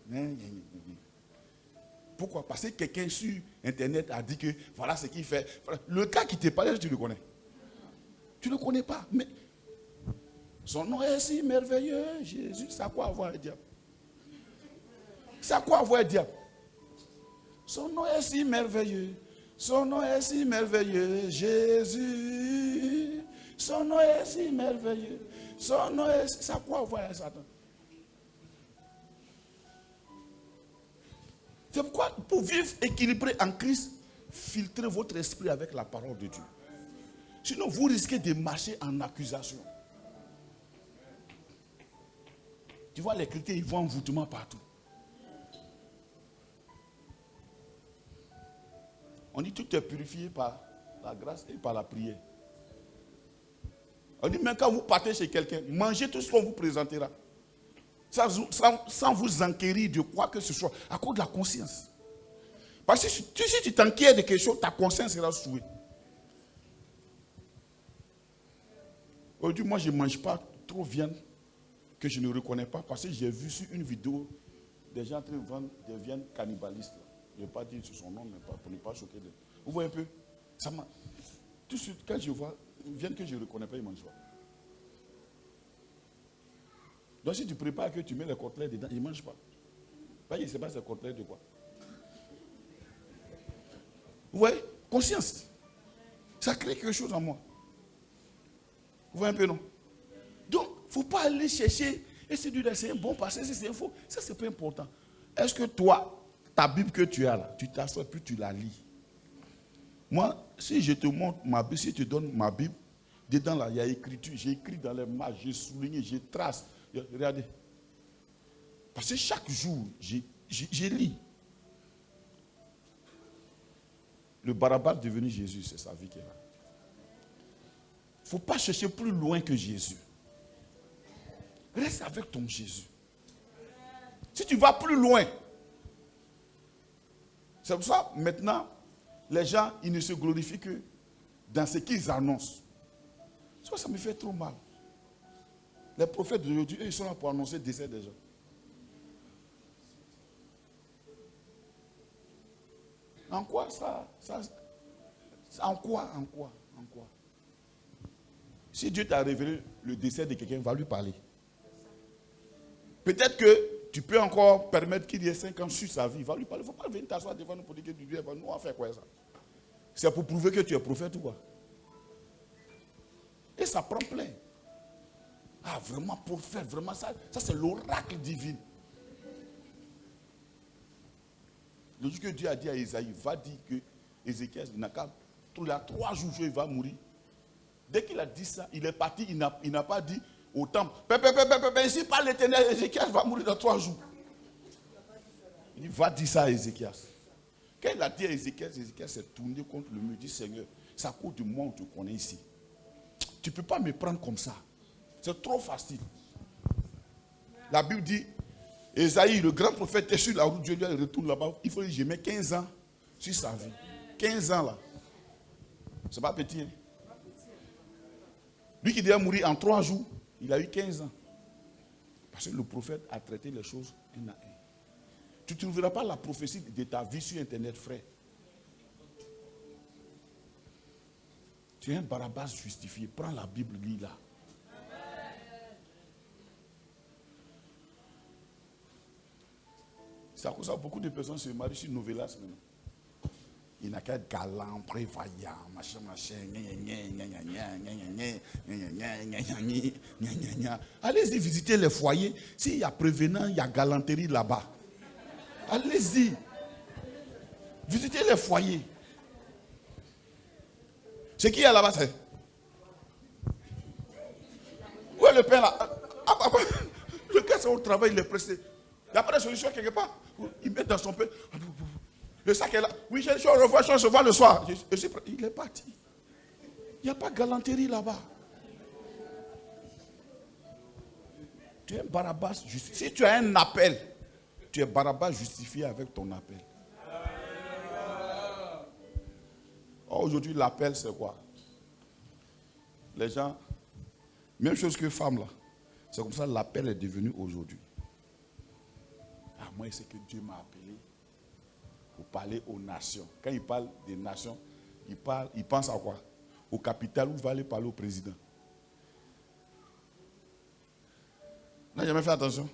Pourquoi? Parce que quelqu'un sur Internet a dit que voilà ce qu'il fait. Le cas qui te parle, tu le connais. Tu ne le connais pas. Mais son nom est si merveilleux, Jésus. Ça a quoi à voir le diable? Ça a quoi à voir le diable? Son nom est si merveilleux. Son nom est si merveilleux, Jésus. Son nom est si merveilleux. Son nom est... Ça a quoi à voir Satan? C'est pourquoi, pour vivre équilibré en Christ, filtrez votre esprit avec la parole de Dieu. Sinon, vous risquez de marcher en accusation. Tu vois, les chrétiens, ils voient envoûtement partout. On dit tout est purifié par la grâce et par la prière. On dit même quand vous partez chez quelqu'un, mangez tout ce qu'on vous présentera. Sans vous enquérir de quoi que ce soit, à cause de la conscience. Parce que si tu t'enquières de quelque chose, ta conscience sera souillée. Aujourd'hui, moi, je ne mange pas trop de viande que je ne reconnais pas parce que j'ai vu sur une vidéo des gens en train de vendre des viandes cannibalistes. Je ne vais pas dire sur son nom, mais pour ne pas choquer. Vous voyez un peu? Tout de suite, quand je vois une viande que je ne reconnais pas, ils ne mangent pas. Donc si tu prépares que tu mets les côtelettes dedans, ils ne mangent pas. Je ne sais pas c'est côtelettes de quoi. Oui, conscience. Ça crée quelque chose en moi. Vous voyez un peu, non? Donc, il ne faut pas aller chercher et se dire c'est un bon passé, c'est un faux. Ça, c'est pas important. Est-ce que toi, ta Bible que tu as là, tu t'assois puis tu la lis? Moi, si je te montre ma Bible, si je te donne ma Bible, dedans là, il y a écriture. J'ai écrit dans les marges, j'ai souligné, j'ai trace. Regardez. Parce que chaque jour, j'ai lis. Le Barabbas devenu Jésus, c'est sa vie qui est là. Il ne faut pas chercher plus loin que Jésus. Reste avec ton Jésus. Si tu vas plus loin, c'est pour ça maintenant, les gens, ils ne se glorifient que dans ce qu'ils annoncent. Ça me fait trop mal. Les prophètes d'aujourd'hui, eux, ils sont là pour annoncer le décès des gens. En quoi ça en quoi? Si Dieu t'a révélé le décès de quelqu'un, va lui parler. Peut-être que tu peux encore permettre qu'il y ait 5 ans sur sa vie. Va lui parler. Il ne faut pas venir t'asseoir devant nous pour dire que Dieu va nous en faire quoi ça? C'est pour prouver que tu es prophète ou quoi? Et ça prend plein. Ah, vraiment prophète, vraiment ça c'est l'oracle divin. Le jour que Dieu a dit à Isaïe, va dire que Ézéchiel, il a 3 jours, il va mourir. Dès qu'il a dit ça, il est parti, il n'a pas dit au temple, ici par l'Éternel, Ézéchiel va mourir dans 3 jours. Il dit, va dire ça à Ézéchiel. Quand il a dit à Ézéchiel s'est tourné contre le mur, il dit, Seigneur, c'est à cause de moi où tu connais ici. Tu ne peux pas me prendre comme ça. C'est trop facile. La Bible dit, Esaïe, le grand prophète, est sur la route, Dieu lui retourne là-bas. Il faut que je mette 15 ans sur sa vie. 15 ans là. C'est pas petit. Hein? Lui qui devait mourir en 3 jours, il a eu 15 ans. Parce que le prophète a traité les choses un à un. Tu ne trouveras pas la prophétie de ta vie sur Internet, frère. Tu es un Barabbas justifié. Prends la Bible, lis-la. C'est à cause de ça que beaucoup de personnes se marient sur Novelas maintenant. Il n'a qu'à être galant, prévoyant, machin. Allez-y visiter les foyers. S'il y a prévenant, il y a galanterie là-bas. Allez-y. Visitez les foyers. C'est qui est là-bas, c'est? Où est le pain là? Le gars, c'est au travail, il est pressé. Il n'y a pas de solution quelque part. Il met dans son pain. Le sac est là. Oui, je revois le soir. Il est parti. Il n'y a pas de galanterie là-bas. Tu es un Barabbas justifié. Si tu as un appel, tu es Barabbas justifié avec ton appel. Or, aujourd'hui, l'appel, c'est quoi? Les gens, même chose que femmes là. C'est comme ça que l'appel est devenu aujourd'hui. Ah, moi, c'est que Dieu m'a appelé pour parler aux nations. Quand il parle des nations, il pense à quoi? Au capital où il va aller parler au président. N'a jamais fait attention.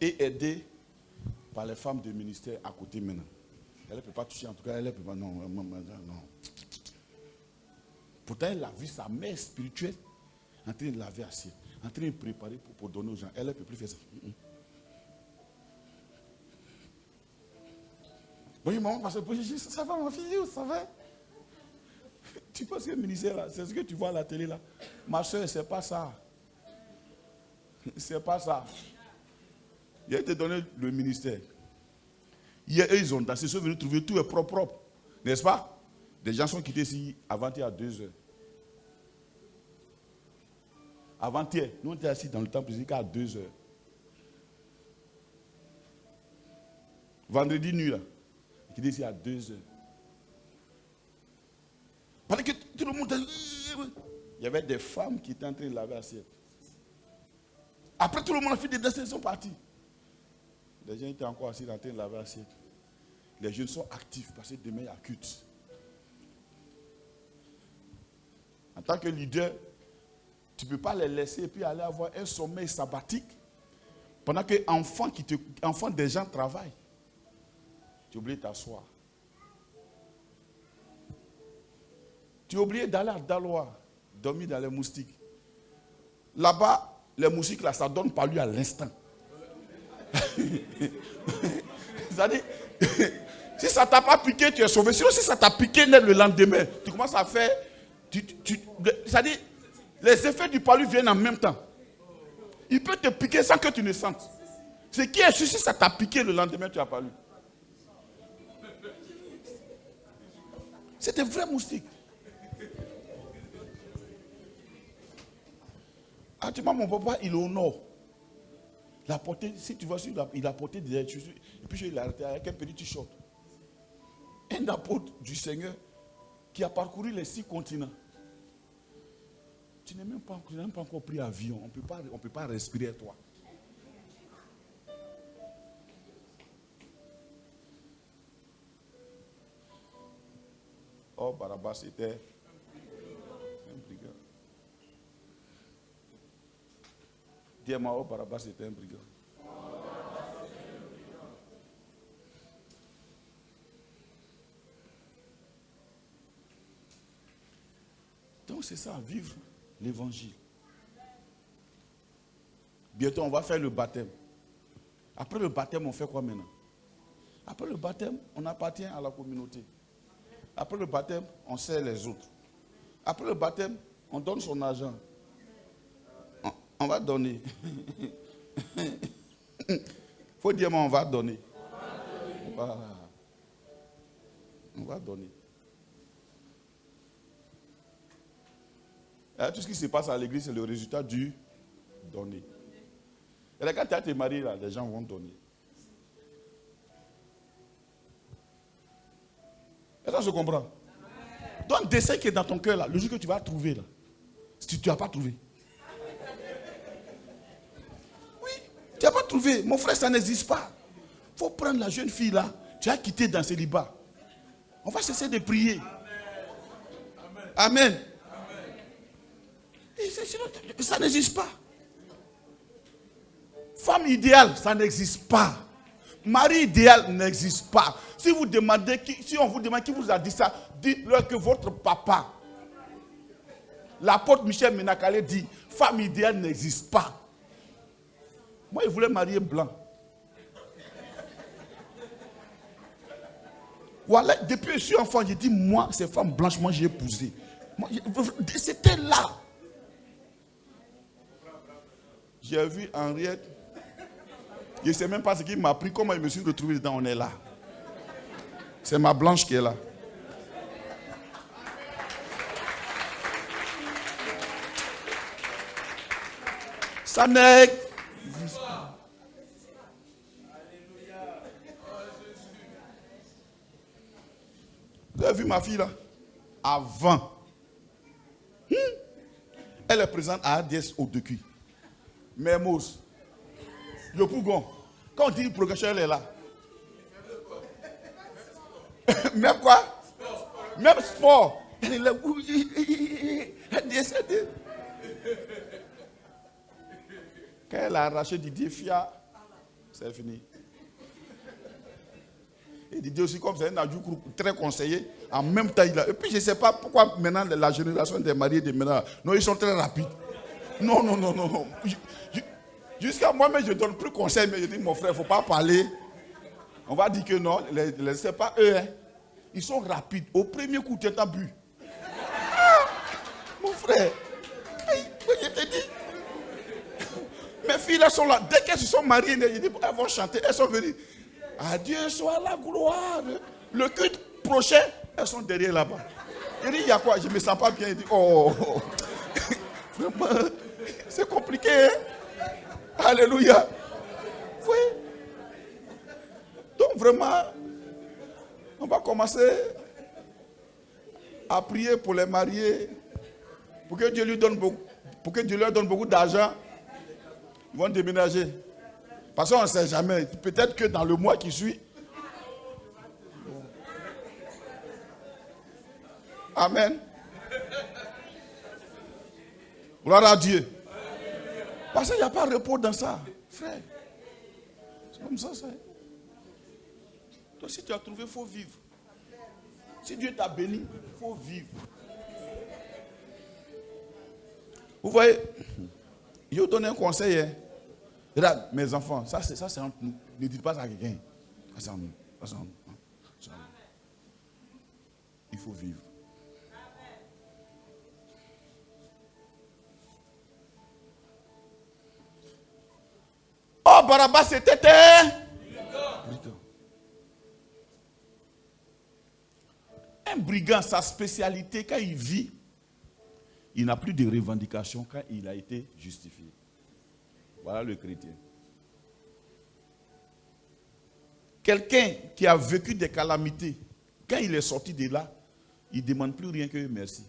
Et aidé par les femmes de ministère à côté maintenant. Elle ne peut pas toucher, en tout cas, elle ne peut pas. Non. Pourtant, elle a vu sa mère spirituelle en train de laver assiette, en train de préparer pour donner aux gens. Elle ne peut plus faire ça. Oui, maman, parce que ça va, ma fille, ça va. Tu penses que le ministère, là, c'est ce que tu vois à la télé, là. Ma soeur, c'est pas ça. C'est pas ça. Il a été donné le ministère. Hier, eux, ils ont dansé, ils sont venus trouver tout est propre. N'est-ce pas? Des gens sont quittés ici avant-hier à 2h. Avant-hier, nous on était assis dans le temple jusqu'à 2h. Vendredi nuit, là, ils étaient ici à 2h. Parce que tout le monde, il y avait des femmes qui étaient en train de laver l'assiette. Après, tout le monde a fait des destins, ils sont partis. Les gens étaient encore assis en train de laver l'assiette. Les jeunes sont actifs parce que demain il y a culte. En tant que leader, tu ne peux pas les laisser et puis aller avoir un sommeil sabbatique pendant que enfants des gens travaillent. Tu as oublié de t'asseoir. Tu as oublié d'aller à Daloa, dormir dans les moustiques. Là-bas, les moustiques, là, ça donne par lui à l'instant. C'est-à-dire, si ça ne t'a pas piqué, tu es sauvé. Sinon, si ça t'a piqué net le lendemain, tu commences à faire... C'est-à-dire, les effets du palu viennent en même temps. Il peut te piquer sans que tu ne sentes. Ce qui est sûr, si ça t'a piqué le lendemain, tu as palu. C'est des vrais moustiques. Actuellement, mon papa, il est au nord. Il a porté, si tu vois, il a porté des chaussures. Et puis, il a arrêté avec un petit t-shirt. Un apôtre du Seigneur qui a parcouru les 6 continents. Tu n'as même pas encore pris avion. On ne peut pas respirer toi. Oh, Barabbas était un brigand. Dis-moi, oh, Barabbas était un brigand. Donc c'est ça, vivre l'évangile. Bientôt on va faire le baptême. Après le baptême, on fait quoi maintenant? Après le baptême, on appartient à la communauté. Après le baptême, on sert les autres. Après le baptême, on donne son argent. On va donner. Il faut dire, on va donner. On va donner. Tout ce qui se passe à l'église, c'est le résultat du donner. Et là, quand tu as été marié, là, les gens vont donner. Est-ce que je comprends? Donc, dessin qui est dans ton cœur, là, le jour que tu vas trouver, là, si tu n'as pas trouvé. Oui, tu n'as pas trouvé. Mon frère, ça n'existe pas. Il faut prendre la jeune fille, là, tu as quitté dans le célibat. On va cesser de prier. Amen. Et sinon, ça n'existe pas. Femme idéale, ça n'existe pas. Mari idéal n'existe pas. Si on vous demande qui vous a dit ça, dites-leur que votre papa, l'apôtre Michel Ménacalé dit, femme idéale n'existe pas. Moi, il voulait marier blanc. Voilà, depuis que je suis enfant, j'ai dit, moi, ces femmes blanches, moi, j'ai épousé. C'était là. J'ai vu Henriette. Je ne sais même pas ce qu'il m'a pris, comment je me suis retrouvé dedans, on est là. C'est ma blanche qui est là. Ça n'existe pas. Vous avez vu ma fille là? Avant. Elle est présente à ADS au Decuy. Mermoz. Yopougon. Quand on dit progression, elle est là. Même quoi? Même sport. Elle est là. Quand elle a arraché Didier Fia, c'est fini. Et Didier aussi, comme c'est un adjoint très conseillé, en même temps, il a. Et puis je ne sais pas pourquoi maintenant la génération des mariés de maintenant, non, ils sont très rapides. Non. Jusqu'à moi-même, je ne donne plus conseil, mais je dis, mon frère, il ne faut pas parler. On va dire que non, ce n'est pas eux. Hein. Ils sont rapides. Au premier coup, tu as bu. Mon frère, je te dis. Mes filles, elles sont là. Dès qu'elles se sont mariées, elles vont chanter. Elles sont venues. À Dieu soit la gloire. Le culte prochain, elles sont derrière là-bas. Je dis, il y a quoi? Je ne me sens pas bien. Je dis, oh, vraiment, c'est compliqué. Hein? Alléluia. Oui. Donc vraiment, on va commencer à prier pour les mariés, pour que Dieu leur donne beaucoup d'argent. Ils vont déménager. Parce qu'on ne sait jamais. Peut-être que dans le mois qui suit. Amen. Gloire à Dieu. Parce qu'il n'y a pas de repos dans ça, frère. C'est comme ça, ça. Donc si tu as trouvé, il faut vivre. Si Dieu t'a béni, il faut vivre. Vous voyez, je vous donne un conseil. Hein. Regarde, mes enfants, ça c'est entre nous. Ne dites pas ça à quelqu'un. Ça c'est entre nous. Ça, c'est entre nous. Ça, c'est entre nous. Il faut vivre. Oh, Barabbas, c'était brigand. Un brigand, sa spécialité, quand il vit, il n'a plus de revendications quand il a été justifié. Voilà le chrétien. Quelqu'un qui a vécu des calamités, quand il est sorti de là, il ne demande plus rien que merci.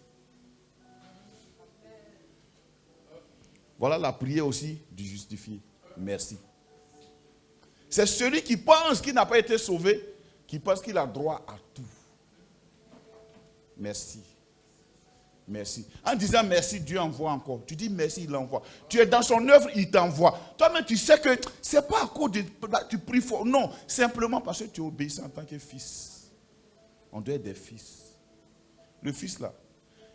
Voilà la prière aussi du justifié. Merci. C'est celui qui pense qu'il n'a pas été sauvé, qui pense qu'il a droit à tout. Merci. Merci. En disant merci, Dieu envoie encore. Tu dis merci, il envoie. Tu es dans son œuvre, il t'envoie. Toi-même, tu sais que ce n'est pas à cause de tu pries fort. Non, simplement parce que tu obéis en tant que fils. On doit être des fils. Le fils là,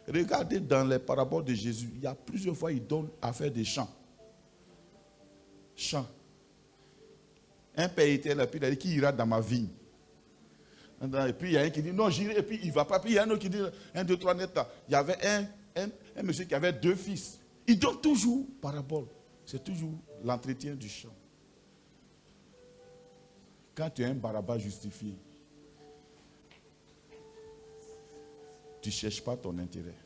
regardez dans les paraboles de Jésus, il y a plusieurs fois, il donne à faire des chants. Chants. Un père était là, puis il a dit, qui ira dans ma vigne? Et puis il y a un qui dit, non, j'irai, et puis il ne va pas. Puis il y a un autre qui dit, 1, 2, 3, net. Il y avait un monsieur qui avait 2 fils. Il donne toujours parabole. C'est toujours l'entretien du chant. Quand tu es un Barabbas justifié, tu ne cherches pas ton intérêt.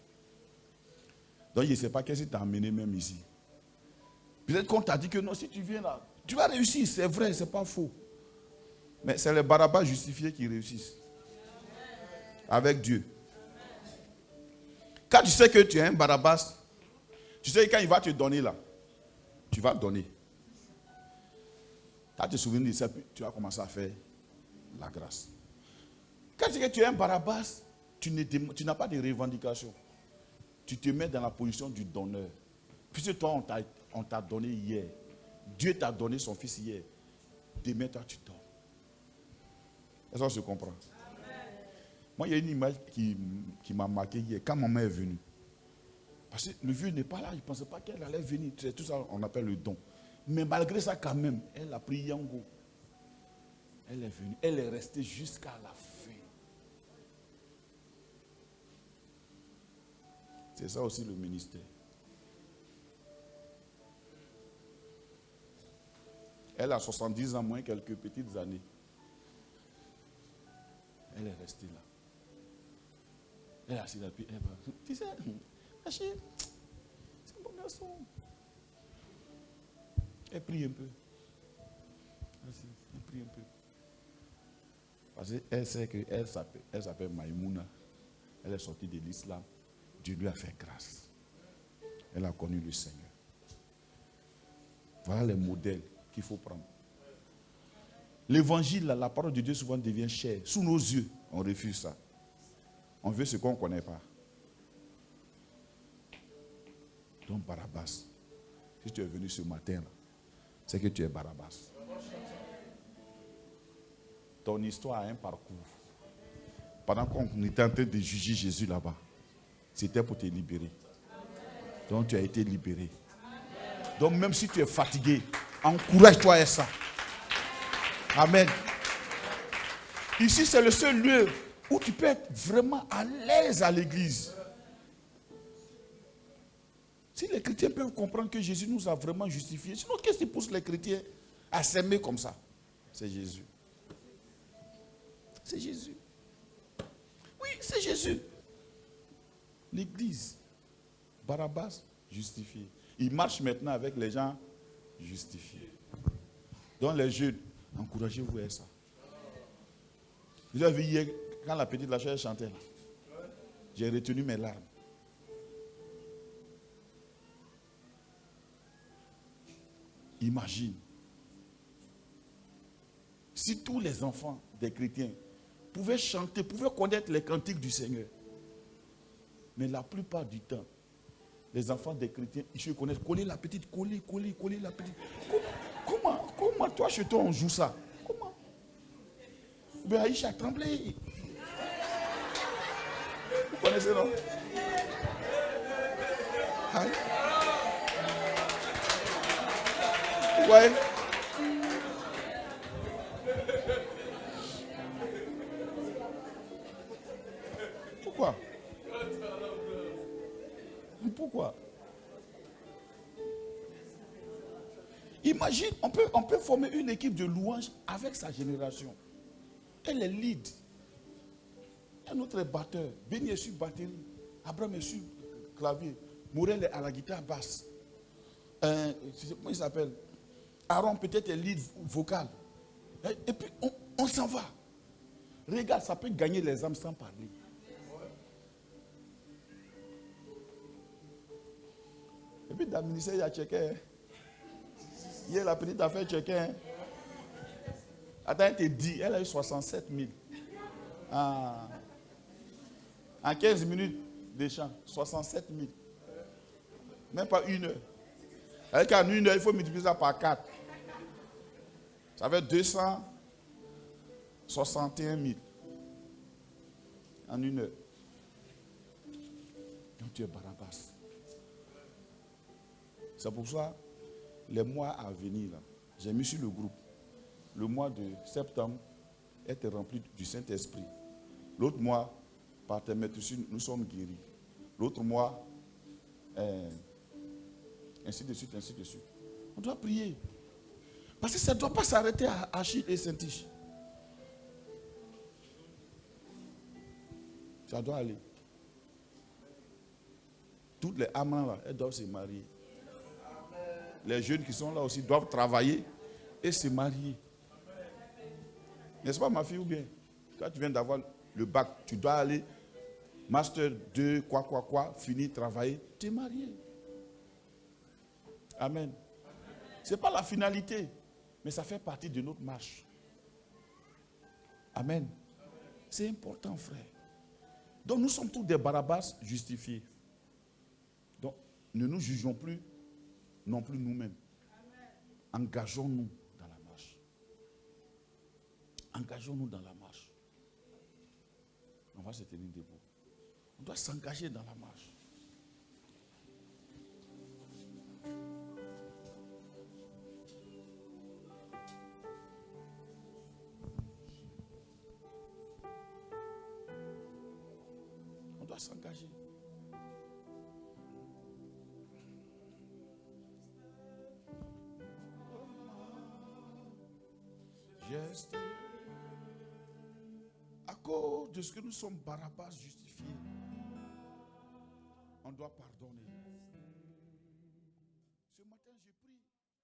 Donc, je ne sais pas qu'est-ce qui t'a amené même ici. Peut-être qu'on t'a dit que non, si tu viens là, tu vas réussir, c'est vrai, ce n'est pas faux. Mais c'est les Barabbas justifiés qui réussissent. Avec Dieu. Quand tu sais que tu es un Barabbas, tu sais que quand il va te donner là, tu vas donner. Quand tu te souviens de ça, tu vas commencer à faire la grâce. Quand tu sais que tu es un Barabbas, tu n'as pas de revendication. Tu te mets dans la position du donneur. Puisque toi, on t'a donné hier. Dieu t'a donné son fils hier. Demain, toi, tu donnes. Est-ce qu'on se comprend? Amen. Moi, il y a une image qui m'a marqué hier, quand maman est venue. Parce que le vieux n'est pas là, il ne pensait pas qu'elle allait venir. C'est tout ça, on appelle le don. Mais malgré ça, quand même, elle a pris Yango. Elle est venue, elle est restée jusqu'à la fin. C'est ça aussi le ministère. Elle a 70 ans, moins quelques petites années. Elle est restée là. Elle est assise là, puis elle va. Tu sais, Achille, c'est un bon garçon. Elle prie un peu. Elle prie un peu. Parce qu'elle sait qu'elle s'appelle Maïmouna. Elle est sortie de l'islam. Dieu lui a fait grâce. Elle a connu le Seigneur. Voilà les modèles qu'il faut prendre. L'évangile, la parole de Dieu souvent devient chère. Sous nos yeux, on refuse ça. On veut ce qu'on ne connaît pas. Donc Barabbas, si tu es venu ce matin, c'est que tu es Barabbas. Ton histoire a un parcours. Pendant qu'on était en train de juger Jésus là-bas, c'était pour te libérer. Donc tu as été libéré. Donc même si tu es fatigué, encourage-toi à ça. Amen. Ici, c'est le seul lieu où tu peux être vraiment à l'aise à l'église. Si les chrétiens peuvent comprendre que Jésus nous a vraiment justifiés, sinon qu'est-ce qui pousse les chrétiens à s'aimer comme ça? C'est Jésus. C'est Jésus. Oui, c'est Jésus. L'église, Barabbas, justifié. Il marche maintenant avec les gens justifiés. Donc les jeunes, encouragez-vous à ça. Vous avez vu hier, quand la petite Lachelle chantait, j'ai retenu mes larmes. Imagine, si tous les enfants des chrétiens pouvaient chanter, pouvaient connaître les cantiques du Seigneur. Mais la plupart du temps, les enfants des chrétiens, ils se connaissent. Coller la petite, coller la petite. Comment toi, chez toi, on joue ça? Comment? Ben Aïcha a tremblé. Vous connaissez, non? Hein? Ouais. Pourquoi? Pourquoi? Imagine, on peut former une équipe de louanges avec sa génération. Elle est lead. Un autre est batteur. Béni est sur batterie. Abraham est sur clavier. Morel est à la guitare basse. Comment il s'appelle? Aaron peut-être est lead vocal. Et puis on s'en va. Regarde, ça peut gagner les âmes sans parler. Et puis dans le ministère, il y a checké. Hier, la petite a fait checker. Attends, elle te dit, elle a eu 67 000. En 15 minutes de chant, 67 000. Même pas une heure. Avec en une heure, il faut multiplier ça par 4. Ça fait 261 000. En une heure. Donc tu es Barabbas. C'est pour ça, les mois à venir, là, j'ai mis sur le groupe. Le mois de septembre est rempli du Saint-Esprit. L'autre mois, par tes maîtres, nous sommes guéris. L'autre mois, ainsi de suite, ainsi de suite. On doit prier. Parce que ça ne doit pas s'arrêter à Achille et Saint-Tiche. Ça doit aller. Toutes les amants là, elles doivent se marier. Les jeunes qui sont là aussi doivent travailler et se marier. N'est-ce pas, ma fille, ou bien? Quand tu viens d'avoir le bac, tu dois aller master 2, quoi, finir, travailler, te marier. Amen. Ce n'est pas la finalité, mais ça fait partie de notre marche. Amen. C'est important, frère. Donc nous sommes tous des Barabbas justifiés. Donc ne nous jugeons plus non plus nous-mêmes. Engageons-nous dans la marche. Engageons-nous dans la marche. On va se tenir debout. On doit s'engager dans la marche. On doit s'engager. Geste. À cause de ce que nous sommes Barabbas justifiés, on doit pardonner.